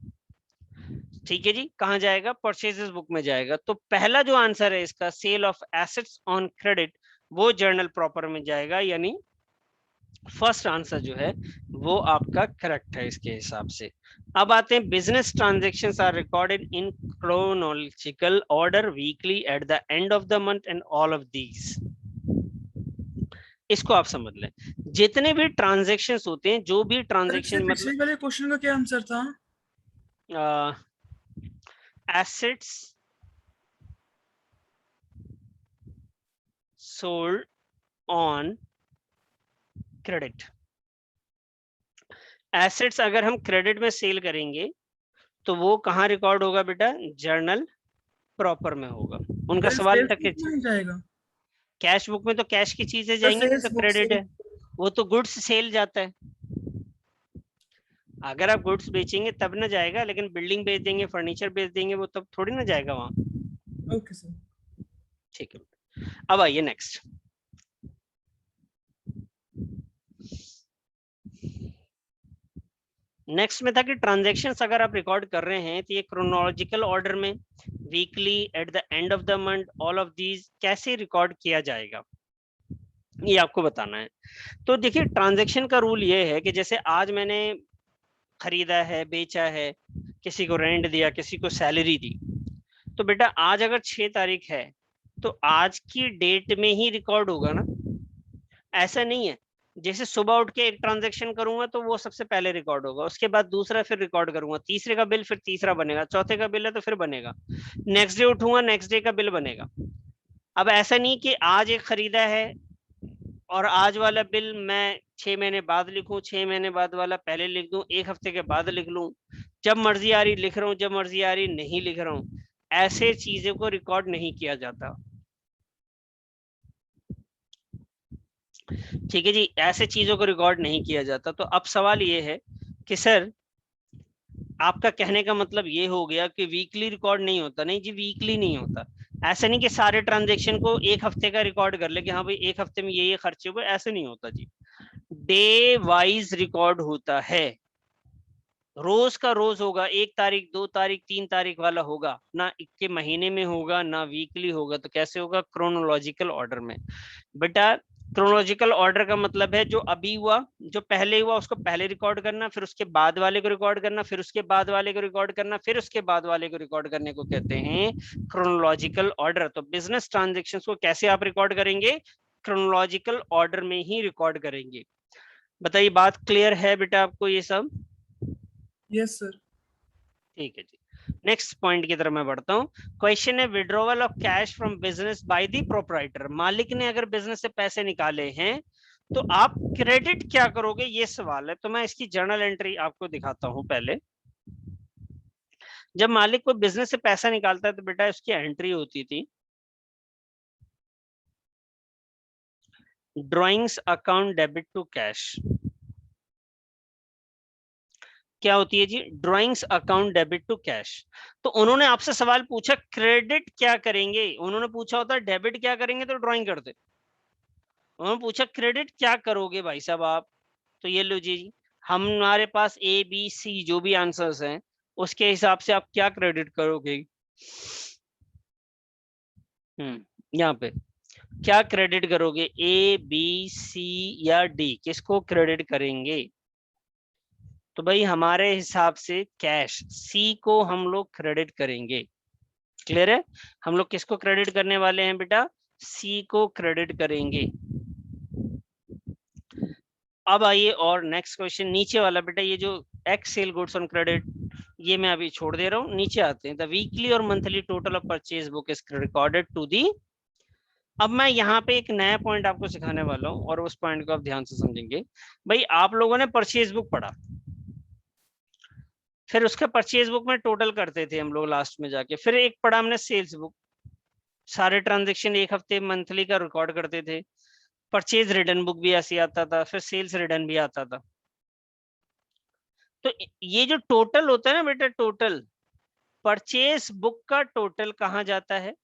ठीक है जी, कहाँ जाएगा, परचेजेस बुक में जाएगा। तो पहला जो आंसर है इसका, sale of assets on credit, वो जर्नल प्रॉपर में जाएगा, यानी फर्स्ट आंसर जो है वो आपका करेक्ट है इसके हिसाब से। अब आते हैं, business transactions are recorded in chronological order weekly at the end of the month and all of these, इसको आप समझ लें। जितने भी ट्रांजैक्शंस होते हैं, जो भी ट्रांजैक्शन, पिछले वाले क्वेश्चन का क्या आंसर था? assets sold on credit, assets अगर हम क्रेडिट में सेल करेंगे तो वो कहाँ रिकॉर्ड होगा बेटा, जर्नल प्रॉपर में होगा। उनका सवाल था कि जाएगा कैश बुक में तो कैश की चीजें जाएंगी, sales तो book क्रेडिट से है, वो तो गुड्स सेल जाता है। अगर आप गुड्स बेचेंगे तब ना जाएगा, लेकिन बिल्डिंग बेच देंगे, फर्नीचर बेच देंगे, वो तब थोड़ी ना जाएगा वहां। Okay sir. ठीक है, अब आइए नेक्स्ट। नेक्स्ट में था कि ट्रांजैक्शंस अगर आप रिकॉर्ड कर रहे हैं तो ये क्रोनोलॉजिकल ऑर्डर में, weekly, at the end of the month, all of these कैसे रिकॉर्ड किया जाएगा, ये आपको बताना है। तो देखिए ट्रांजैक्शन का रूल ये है कि जैसे आज मैंने खरीदा है, बेचा है, किसी को रेंट दिया, किसी को सैलरी दी, तो बेटा आज अगर 6 तारीख है तो आज की डेट में ही रिकॉर्ड होगा ना। ऐसा नहीं है जैसे सुबह उठ के एक ट्रांजैक्शन करूंगा तो वो सबसे पहले रिकॉर्ड होगा, उसके बाद दूसरा फिर रिकॉर्ड करूंगा, तीसरे का बिल फिर तीसरा बनेगा, चौथे का बिल है तो फिर बनेगा, नेक्स्ट डे उठूंगा नेक्स्ट डे का बिल बनेगा। अब ऐसा नहीं कि आज एक खरीदा है और आज वाला बिल मैं 6 महीने बाद लिखूं, 6 महीने बाद वाला पहले लिख दूं, एक हफ्ते के बाद लिख लूं, जब मर्जी आ रही लिख रहा हूं, जब मर्जी आ रही नहीं लिख रहा हूं। ऐसे चीजों को रिकॉर्ड नहीं किया जाता। ठीक है जी, ऐसे चीजों को रिकॉर्ड नहीं किया जाता। तो अब सवाल ये है कि सर आपका कहने का मतलब ये हो गया कि वीकली रिकॉर्ड नहीं होता। नहीं जी, वीकली नहीं होता। ऐसा नहीं कि सारे ट्रांजैक्शन को एक हफ्ते का रिकॉर्ड कर ले कि हाँ भाई एक हफ्ते में ये खर्चे हुए, ऐसे नहीं होता जी। डे वाइज रिकॉर्ड होता है, रोज का रोज होगा, 1 तारीख 2 तारीख 3 तारीख वाला होगा ना, इक्के महीने में होगा ना वीकली होगा। तो कैसे होगा? क्रोनोलॉजिकल ऑर्डर में। बेटा क्रोनोलॉजिकल ऑर्डर का मतलब है जो अभी हुआ, जो पहले हुआ उसको पहले रिकॉर्ड करना, फिर उसके बाद वाले को रिकॉर्ड करना, फिर उसके बाद वाले को रिकॉर्ड करना, फिर उसके बाद वाले को रिकॉर्ड करने को कहते हैं क्रोनोलॉजिकल ऑर्डर। तो बिजनेस ट्रांजेक्शन्स को कैसे आप रिकॉर्ड करेंगे? क्रोनोलॉजिकल ऑर्डर में ही रिकॉर्ड करेंगे। बताइए बात क्लियर है बेटा आपको ये सब? Yes sir. ठीक है जी, नेक्स्ट पॉइंट की तरफ मैं बढ़ता हूँ। क्वेश्चन है withdrawal of cash from business by the proprietor. मालिक ने अगर बिजनेस से पैसे निकाले हैं तो आप क्रेडिट क्या करोगे, ये सवाल है। तो मैं इसकी जर्नल एंट्री आपको दिखाता हूं। पहले जब मालिक को बिजनेस से पैसा निकालता है तो बेटा इसकी एंट्री होती थी drawings account debit to cash. क्या होती है जी? Drawings account debit to cash. तो उन्होंने आपसे सवाल पूछा क्रेडिट क्या करेंगे, उन्होंने पूछा होता डेबिट क्या करेंगे तो ड्रॉइंग करते, उन्होंने पूछा क्रेडिट क्या करोगे भाई साहब आप, तो ये लो जी, हमारे पास ए बी सी जो भी आंसर्स हैं उसके हिसाब से आप क्या क्रेडिट करोगे। यहाँ पे क्या क्रेडिट करोगे, ए बी सी या डी, किसको क्रेडिट करेंगे? तो भाई हमारे हिसाब से कैश, सी को हम लोग क्रेडिट करेंगे। क्लियर है? हम लोग किसको क्रेडिट करने वाले हैं बेटा? सी को क्रेडिट करेंगे। अब आइए और नेक्स्ट क्वेश्चन नीचे वाला बेटा, ये जो x sell goods on credit ये मैं अभी छोड़ दे रहा हूँ, नीचे आते हैं। द वीकली और monthly total of purchase book is recorded to the. अब मैं यहाँ पे एक नया पॉइंट आपको सिखाने वाला हूँ और उस पॉइंट को आप ध्यान से समझेंगे। भाई आप लोगों ने परचेज बुक पढ़ा, फिर उसके परचेज बुक में टोटल करते थे हम लोग लास्ट में जाके, फिर एक पढ़ा हमने सेल्स बुक, सारे ट्रांजेक्शन एक हफ्ते मंथली का रिकॉर्ड करते थे। परचेज रिटर्न बुक भी ऐसे आता था, फिर सेल्स रिटर्न भी आता था। तो ये जो टोटल होता है ना बेटा, टोटल परचेज बुक का टोटल कहाँ जाता है?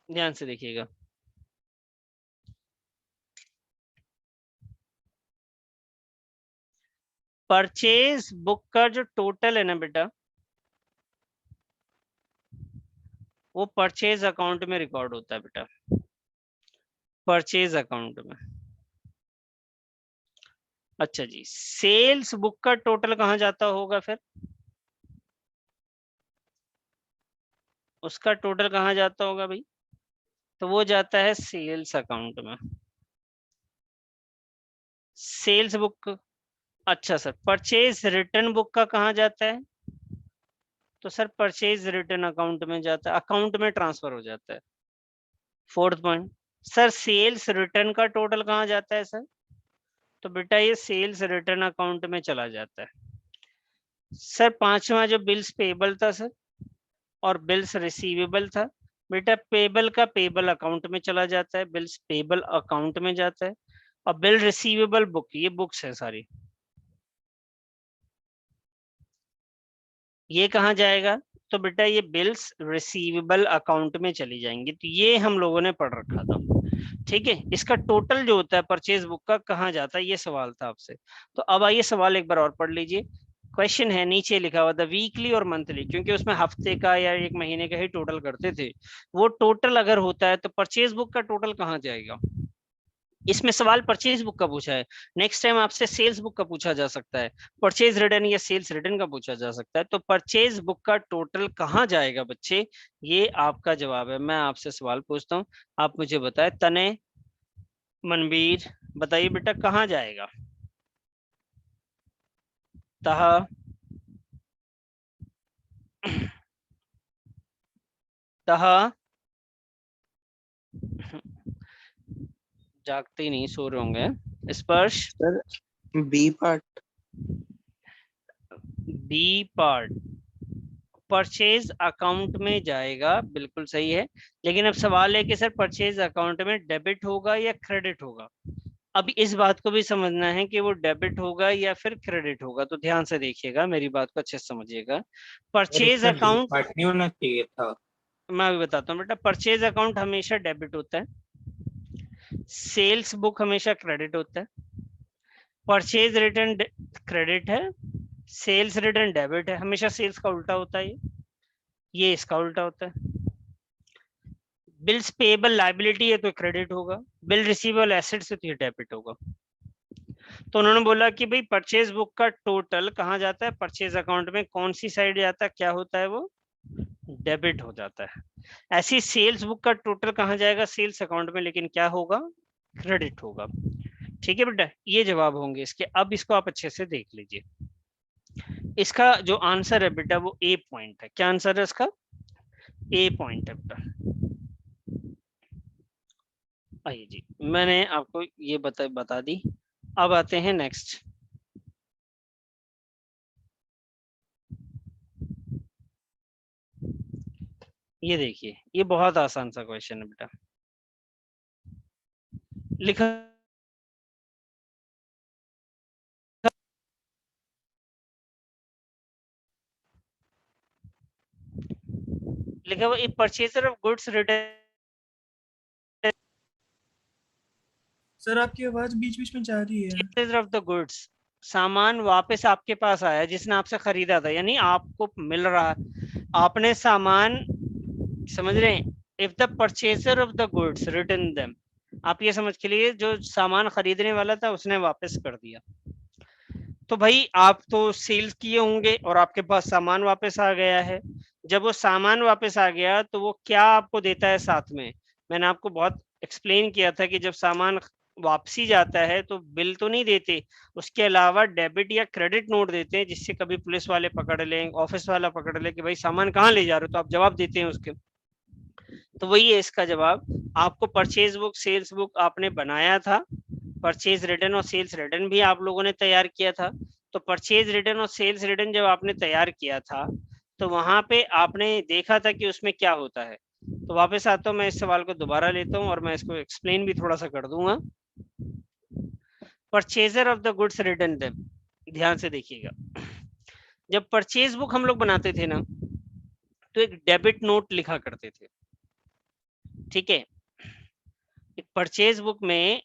ध्यान से देखिएगा। परचेज बुक का जो टोटल है ना बेटा, वो परचेज अकाउंट में रिकॉर्ड होता है बेटा, परचेज अकाउंट में। अच्छा जी, सेल्स बुक का टोटल कहाँ जाता होगा फिर? उसका टोटल कहाँ जाता होगा भाई? तो वो जाता है सेल्स अकाउंट में, सेल्स बुक। अच्छा सर, परचेज रिटर्न बुक का कहाँ जाता है? तो सर परचेज रिटर्न अकाउंट में जाता है, अकाउंट में ट्रांसफर हो जाता है। Fourth point, sir sales return का टोटल कहाँ जाता है सर? तो बेटा ये सेल्स रिटर्न अकाउंट में चला जाता है। सर पांचवा जो बिल्स पेबल था सर और बिल्स रिसीवेबल था, बेटा पेबल का पेबल अकाउंट में चला जाता है, बिल्स पेबल अकाउंट में जाता है, और बिल रिसीवेबल बुक, ये बुक्स है सारी, ये कहाँ जाएगा? तो बेटा ये बिल्स रिसीवेबल अकाउंट में चली जाएंगी। तो ये हम लोगों ने पढ़ रखा था, ठीक है। इसका टोटल जो होता है परचेज बुक का कहाँ जाता है, ये सवाल था आपसे। तो अब आइए सवाल एक बार और पढ़ लीजिए। क्वेश्चन है, नीचे लिखा हुआ था वीकली और मंथली, क्योंकि उसमें हफ्ते का या एक महीने का ही टोटल करते थे। वो टोटल अगर होता है तो परचेज बुक का टोटल कहाँ जाएगा? इसमें सवाल परचेज बुक का पूछा है, नेक्स्ट टाइम आपसे सेल्स बुक का पूछा जा सकता है, परचेज रिटर्न या सेल्स रिटर्न का पूछा जा सकता है। तो परचेज बुक का टोटल कहाँ जाएगा बच्चे, ये आपका जवाब है। मैं आपसे सवाल पूछता हूँ, आप मुझे बताएं। तने, मनवीर, बताइए बेटा कहाँ जाएगा? तहा, तहा, जागते ही नहीं, सो रहे होंगे। Sparsh, sir B part. B part purchase account में जाएगा, बिल्कुल सही है। लेकिन अब सवाल है कि सर परचेज अकाउंट में डेबिट होगा या क्रेडिट होगा। अब इस बात को भी समझना है कि वो डेबिट होगा या फिर क्रेडिट होगा। तो ध्यान से देखिएगा, मेरी बात को अच्छे से समझिएगा। और परचेज इसमें बी अकाउंट, पार्ट नहीं होना चाहिए था। मैं अभी बताता हूँ बेटा। परचेज अकाउंट हमेशा डेबिट होता है, सेल्स बुक हमेशा क्रेडिट होता है, परचेज रिटर्न क्रेडिट है, सेल्स रिटर्न डेबिट है। हमेशा सेल्स का उल्टा होता है, ये इसका उल्टा होता है। बिल्स पेबल लाइबिलिटी है तो क्रेडिट होगा, बिल रिसीवेबल एसेट्स है तो ये डेबिट होगा। तो उन्होंने बोला कि भाई परचेज बुक का टोटल कहाँ जाता है, परचेज अकाउंट में कौन सी साइड जाता है, क्या होता है वो, डेबिट हो जाता है। ऐसी सेल्स बुक का टोटल कहाँ जाएगा, सेल्स अकाउंट में, लेकिन क्या होगा, क्रेडिट होगा। ठीक है बेटा, ये जवाब होंगे इसके। अब इसको आप अच्छे से देख लीजिए। इसका जो आंसर है बेटा वो ए पॉइंट है। क्या आंसर है इसका? ए पॉइंट है बेटा। आइए जी, मैंने आपको ये बता दी। अब आते हैं नेक्स्ट। ये देखिए, ये बहुत आसान सा क्वेश्चन है बेटा। लिखा लिखा हुआ, purchaser of goods return sir आपकी आवाज बीच बीच में जा रही है। परचेजर ऑफ द गुड्स, सामान वापस आपके पास आया जिसने आपसे खरीदा था, यानी आपको मिल रहा है, आपने सामान, समझ रहे हैं। If the purchaser of the goods return them, आप ये समझ के लिए जो सामान खरीदने वाला था उसने वापस कर दिया। तो भाई आप तो सेल्स किए होंगे और आपके पास सामान वापस आ गया है। जब वो सामान वापस आ गया तो वो क्या आपको देता है साथ में? मैंने आपको बहुत एक्सप्लेन किया था कि जब सामान वापसी जाता है तो बिल तो नहीं देते, उसके अलावा डेबिट या क्रेडिट नोट देते हैं, जिससे कभी पुलिस वाले पकड़ लें, ऑफिस वाला पकड़ ले कि भाई सामान कहाँ ले जा रहे हो, तो आप जवाब देते हैं उसके। तो वही है इसका जवाब। आपको परचेज बुक, सेल्स बुक आपने बनाया था, परचेज रिटर्न और सेल्स रिटर्न भी आप लोगों ने तैयार किया था। तो परचेज रिटर्न और सेल्स रिटर्न जब आपने तैयार किया था तो वहां पे आपने देखा था कि उसमें क्या होता है। तो वापस आता हूँ, मैं इस सवाल को दोबारा लेता हूँ और मैं इसको एक्सप्लेन भी थोड़ा सा कर दूंगा। Purchaser of the goods return them, ध्यान से देखिएगा। जब परचेज बुक हम लोग बनाते थे ना, तो एक डेबिट नोट लिखा करते थे, ठीक है। परचेज बुक में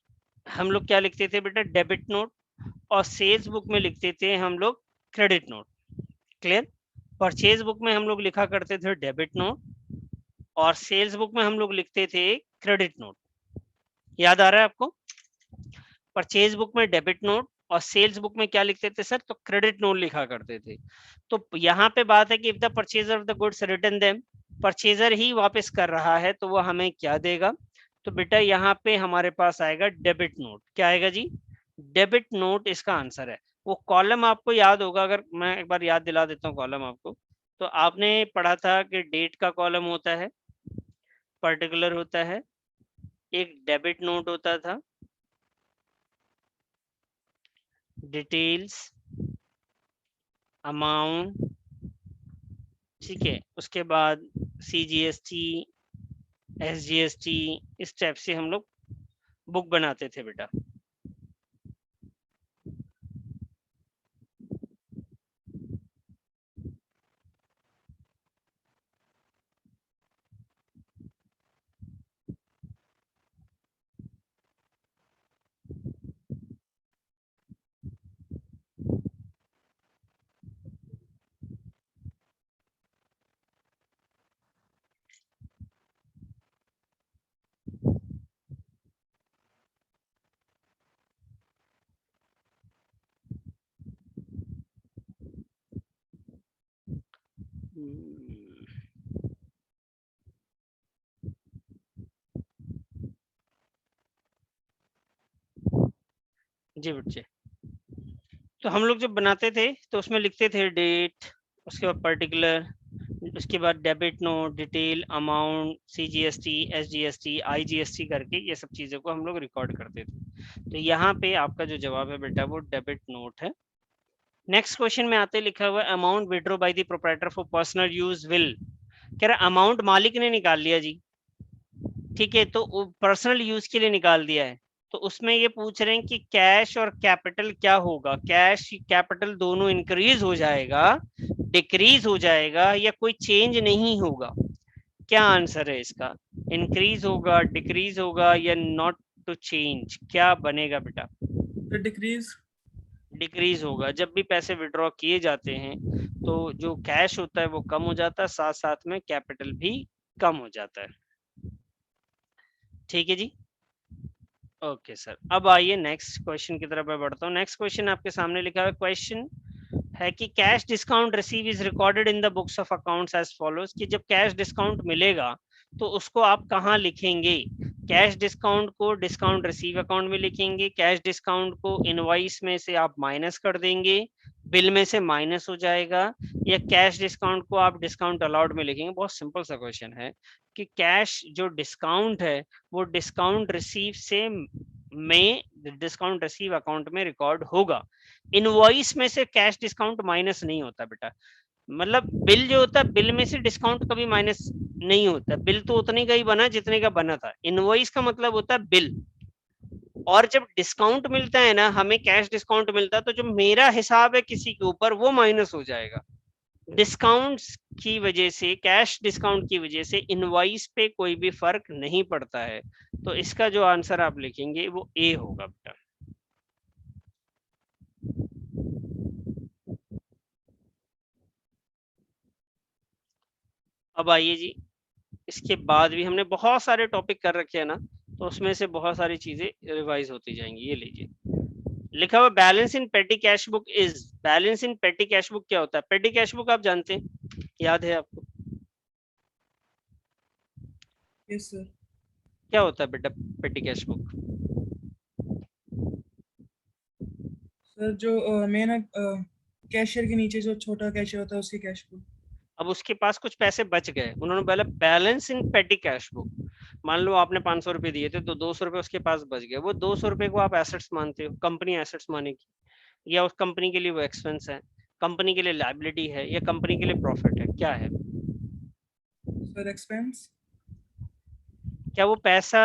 हम लोग क्या लिखते थे बेटा, डेबिट नोट, और सेल्स बुक में लिखते थे हम लोग credit note. Clear? Purchase book में हम लोग लिखा करते थे डेबिट नोट और सेल्स बुक में हम लोग लिखते थे क्रेडिट नोट। याद आ रहा है आपको? परचेज बुक में डेबिट नोट और सेल्स बुक में क्या लिखते थे सर, तो क्रेडिट नोट लिखा करते थे। तो यहाँ पे बात है कि if the purchaser of the goods return them, purchaser ही वापस कर रहा है तो वो हमें क्या देगा? तो बेटा यहाँ पे हमारे पास आएगा डेबिट नोट। क्या आएगा जी? डेबिट नोट इसका आंसर है। वो कॉलम आपको याद होगा, अगर मैं एक बार याद दिला देता हूँ कॉलम आपको। तो आपने पढ़ा था कि डेट का कॉलम होता है, पर्टिकुलर होता है, एक डेबिट नोट होता था, डिटेल्स, अमाउंट, ठीक है, उसके बाद CGST, SGST, इस टाइप से हम लोग बुक बनाते थे बेटा। जी बच्चे, तो हम लोग जब बनाते थे तो उसमें लिखते थे डेट, उसके बाद पर्टिकुलर, उसके बाद debit note, detail, amount, CGST, SGST, IGST करके ये सब चीज़ों को हम लोग रिकॉर्ड करते थे। तो यहाँ पे आपका जो जवाब है बेटा वो डेबिट नोट है। नेक्स्ट क्वेश्चन में आते लिखा हुआ है amount withdraw by the proprietor for personal use will, कह रहा अमाउंट मालिक ने निकाल लिया जी, ठीक है, तो वो पर्सनल यूज के लिए निकाल दिया है। तो उसमें ये पूछ रहे हैं कि कैश और कैपिटल क्या होगा, कैश कैपिटल दोनों इंक्रीज हो जाएगा, डिक्रीज हो जाएगा, या कोई चेंज नहीं होगा? क्या आंसर है इसका? इंक्रीज होगा, डिक्रीज होगा, या नॉट टू चेंज, क्या बनेगा बेटा? डिक्रीज। डिक्रीज होगा। जब भी पैसे विड्रॉ किए जाते हैं तो जो कैश होता है वो कम हो जाता है, साथ साथ में कैपिटल भी कम हो जाता है। ठीक है जी, ओके सर। अब आइए नेक्स्ट क्वेश्चन की तरफ मैं बढ़ता हूँ। नेक्स्ट क्वेश्चन आपके सामने लिखा हुआ क्वेश्चन है कि cash discount receive is recorded in the books of accounts as follows, कि जब कैश डिस्काउंट मिलेगा तो उसको आप कहाँ लिखेंगे? कैश डिस्काउंट को डिस्काउंट रिसीव अकाउंट में लिखेंगे, कैश डिस्काउंट को इनवॉइस में से आप माइनस कर देंगे, बिल में से माइनस हो जाएगा, या कैश डिस्काउंट को आप डिस्काउंट अलाउड में लिखेंगे? बहुत सिंपल सा क्वेश्चन है कि कैश जो डिस्काउंट है वो डिस्काउंट रिसीव से में डिस्काउंट रिसीव अकाउंट में रिकॉर्ड होगा। इनवॉइस में से कैश डिस्काउंट माइनस नहीं होता बेटा, मतलब बिल जो होता है बिल में से डिस्काउंट कभी माइनस नहीं होता, बिल तो उतने का ही बना जितने का बना था। इनवॉइस का मतलब होता है बिल, और जब डिस्काउंट मिलता है ना, हमें कैश डिस्काउंट मिलता है, तो जो मेरा हिसाब है किसी के ऊपर वो माइनस हो जाएगा। डिस्काउंट्स की वजह से, कैश डिस्काउंट की वजह से इनवॉइस पे कोई भी फर्क नहीं पड़ता है। तो इसका जो आंसर आप लिखेंगे वो ए होगा बेटा। अब आइए जी, इसके बाद भी हमने बहुत सारे टॉपिक कर रखे हैं ना, तो उसमें से बहुत सारी चीजें रिवाइज होती जाएंगी। ये लीजिए लिखा हुआ बैलेंस इन पेटी कैश बुक इज, बैलेंस इन पेटी कैश बुक क्या होता है? पेटी कैश बुक आप जानते हैं, याद है आपको? Yes sir. क्या होता है बेटा पेटी कैश बुक? सर जो मेन कैशियर के नीचे जो छोटा कैशियर होता है उसकी कैश बुक। अब उसके पास कुछ पैसे बच गए, उन्होंने बोला बैलेंस इन पेटी कैश बुक। मान लो आपने 500 रुपए दिए थे तो 200 रुपए उसके पास बच गए, वो 200 रुपए को आप एसेट्स मानते हो, कंपनी एसेट्स मानेगी, या उस कंपनी के लिए वो एक्सपेंस है, कंपनी के लिए लायबिलिटी है, या कंपनी के लिए प्रॉफिट है? क्या है? Sir expense. क्या वो पैसा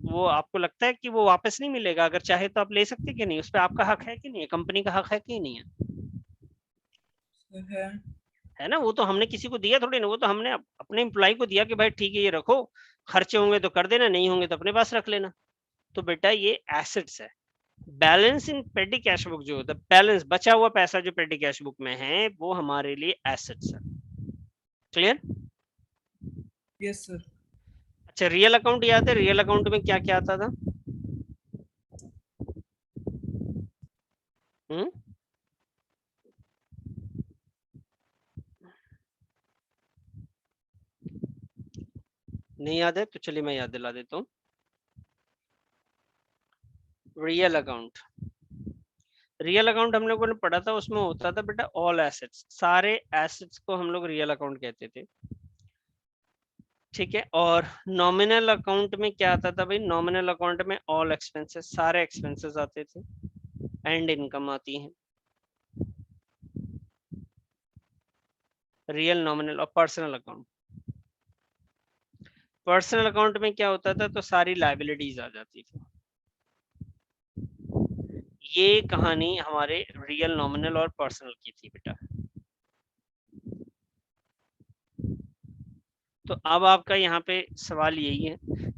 वो आपको लगता है कि वो वापस नहीं मिलेगा? अगर चाहे तो आप ले सकते कि नहीं? उस पर आपका हक है कि नहीं है? कंपनी का हक है कि नहीं है? सर है। है ना, वो तो हमने किसी को दिया थोड़ी ना, वो तो हमने अपने एम्प्लॉय को दिया कि भाई ठीक है ये रखो, खर्चे होंगे तो कर देना, नहीं होंगे तो अपने पास रख लेना। तो बेटा ये एसेट्स है। बैलेंस इन पेटी कैश बुक जो होता है, बैलेंस बचा हुआ पैसा जो पेटी कैश बुक में है, वो हमारे लिए एसेट्स है। क्लियर? Yes sir. अच्छा, रियल अकाउंट याद है? रियल अकाउंट में क्या क्या आता था? हम्म, नहीं याद है तो चलिए मैं याद दिला देता हूँ। रियल अकाउंट, रियल अकाउंट हम लोगों ने पढ़ा था, उसमें होता था बेटा ऑल एसेट्स, सारे एसेट्स को हम लोग रियल अकाउंट कहते थे। ठीक है, और नॉमिनल अकाउंट में क्या आता था भाई? नॉमिनल अकाउंट में ऑल एक्सपेंसेस, सारे एक्सपेंसेस आते थे, एंड इनकम आती है। रियल, नॉमिनल और पर्सनल अकाउंट। पर्सनल अकाउंट में क्या होता था, तो सारी लाइबिलिटीज आ जाती थी। ये कहानी हमारे रियल, नॉमिनल और पर्सनल की थी बेटा। तो अब आपका यहाँ पे सवाल यही है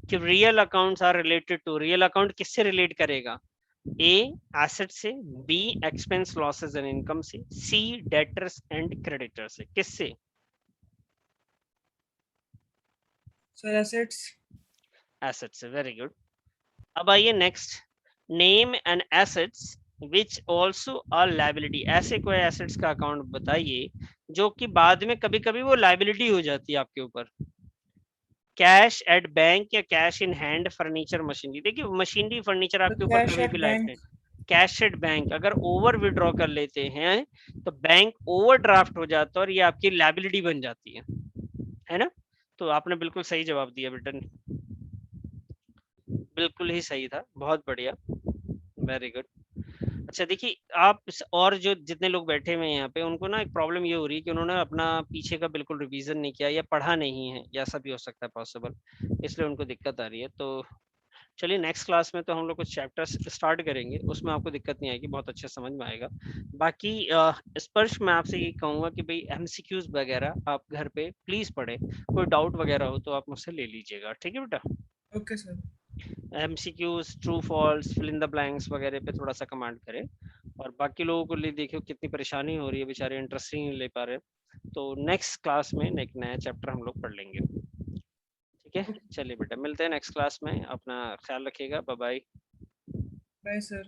कि real accounts are related to, real account किससे रिलेट करेगा? ए एसेट से, B expense losses and income से, सी डेटर्स एंड क्रेडिटर्स से। किससे? Sir assets. एसेट से, वेरी गुड। अब आइए next, name and assets which also are liability. ऐसे कोई एसेट्स का अकाउंट बताइए जो कि बाद में कभी कभी वो लाइबिलिटी हो जाती है आपके ऊपर। कैश एट बैंक या cash in hand, furniture, machinery. देखिए मशीनरी फर्नीचर आपके ऊपर कैश कभी एट भी bank. Liability. Cash at bank अगर ओवर विड्रॉ कर लेते हैं तो बैंक ओवरड्राफ्ट हो जाता है और ये आपकी लाइबिलिटी बन जाती है ना? तो आपने बिल्कुल सही जवाब दिया बेटा, बिल्कुल ही सही था, बहुत बढ़िया, वेरी गुड। अच्छा देखिए, आप और जो जितने लोग बैठे हुए हैं यहाँ पे, उनको ना एक प्रॉब्लम ये हो रही है कि उन्होंने अपना पीछे का बिल्कुल रिवीजन नहीं किया या पढ़ा नहीं है, या ऐसा भी हो सकता है पॉसिबल, इसलिए उनको दिक्कत आ रही है। तो चलिए नेक्स्ट क्लास में तो हम लोग कुछ चैप्टर्स स्टार्ट करेंगे, उसमें आपको दिक्कत नहीं आएगी, बहुत अच्छे समझ में आएगा। बाकी स्पर्श मैं आपसे ये कहूँगा कि भाई एमसीक्यूज वगैरह आप घर पे प्लीज पढ़े, कोई डाउट वगैरह हो तो आप मुझसे ले लीजिएगा, ठीक है बेटा? Okay sir. MCQs, true false, fill in the blanks वगैरह पे थोड़ा सा कमांड करें। और बाकी लोगों को लिए देखियो कितनी परेशानी हो रही है, बेचारे इंटरेस्टिंग नहीं ले पा रहे। तो नेक्स्ट क्लास में एक नया चैप्टर हम लोग पढ़ लेंगे, ठीक है? चलिए बेटा, मिलते हैं नेक्स्ट क्लास में, अपना ख्याल रखिएगा, बाय बाय। Bye sir.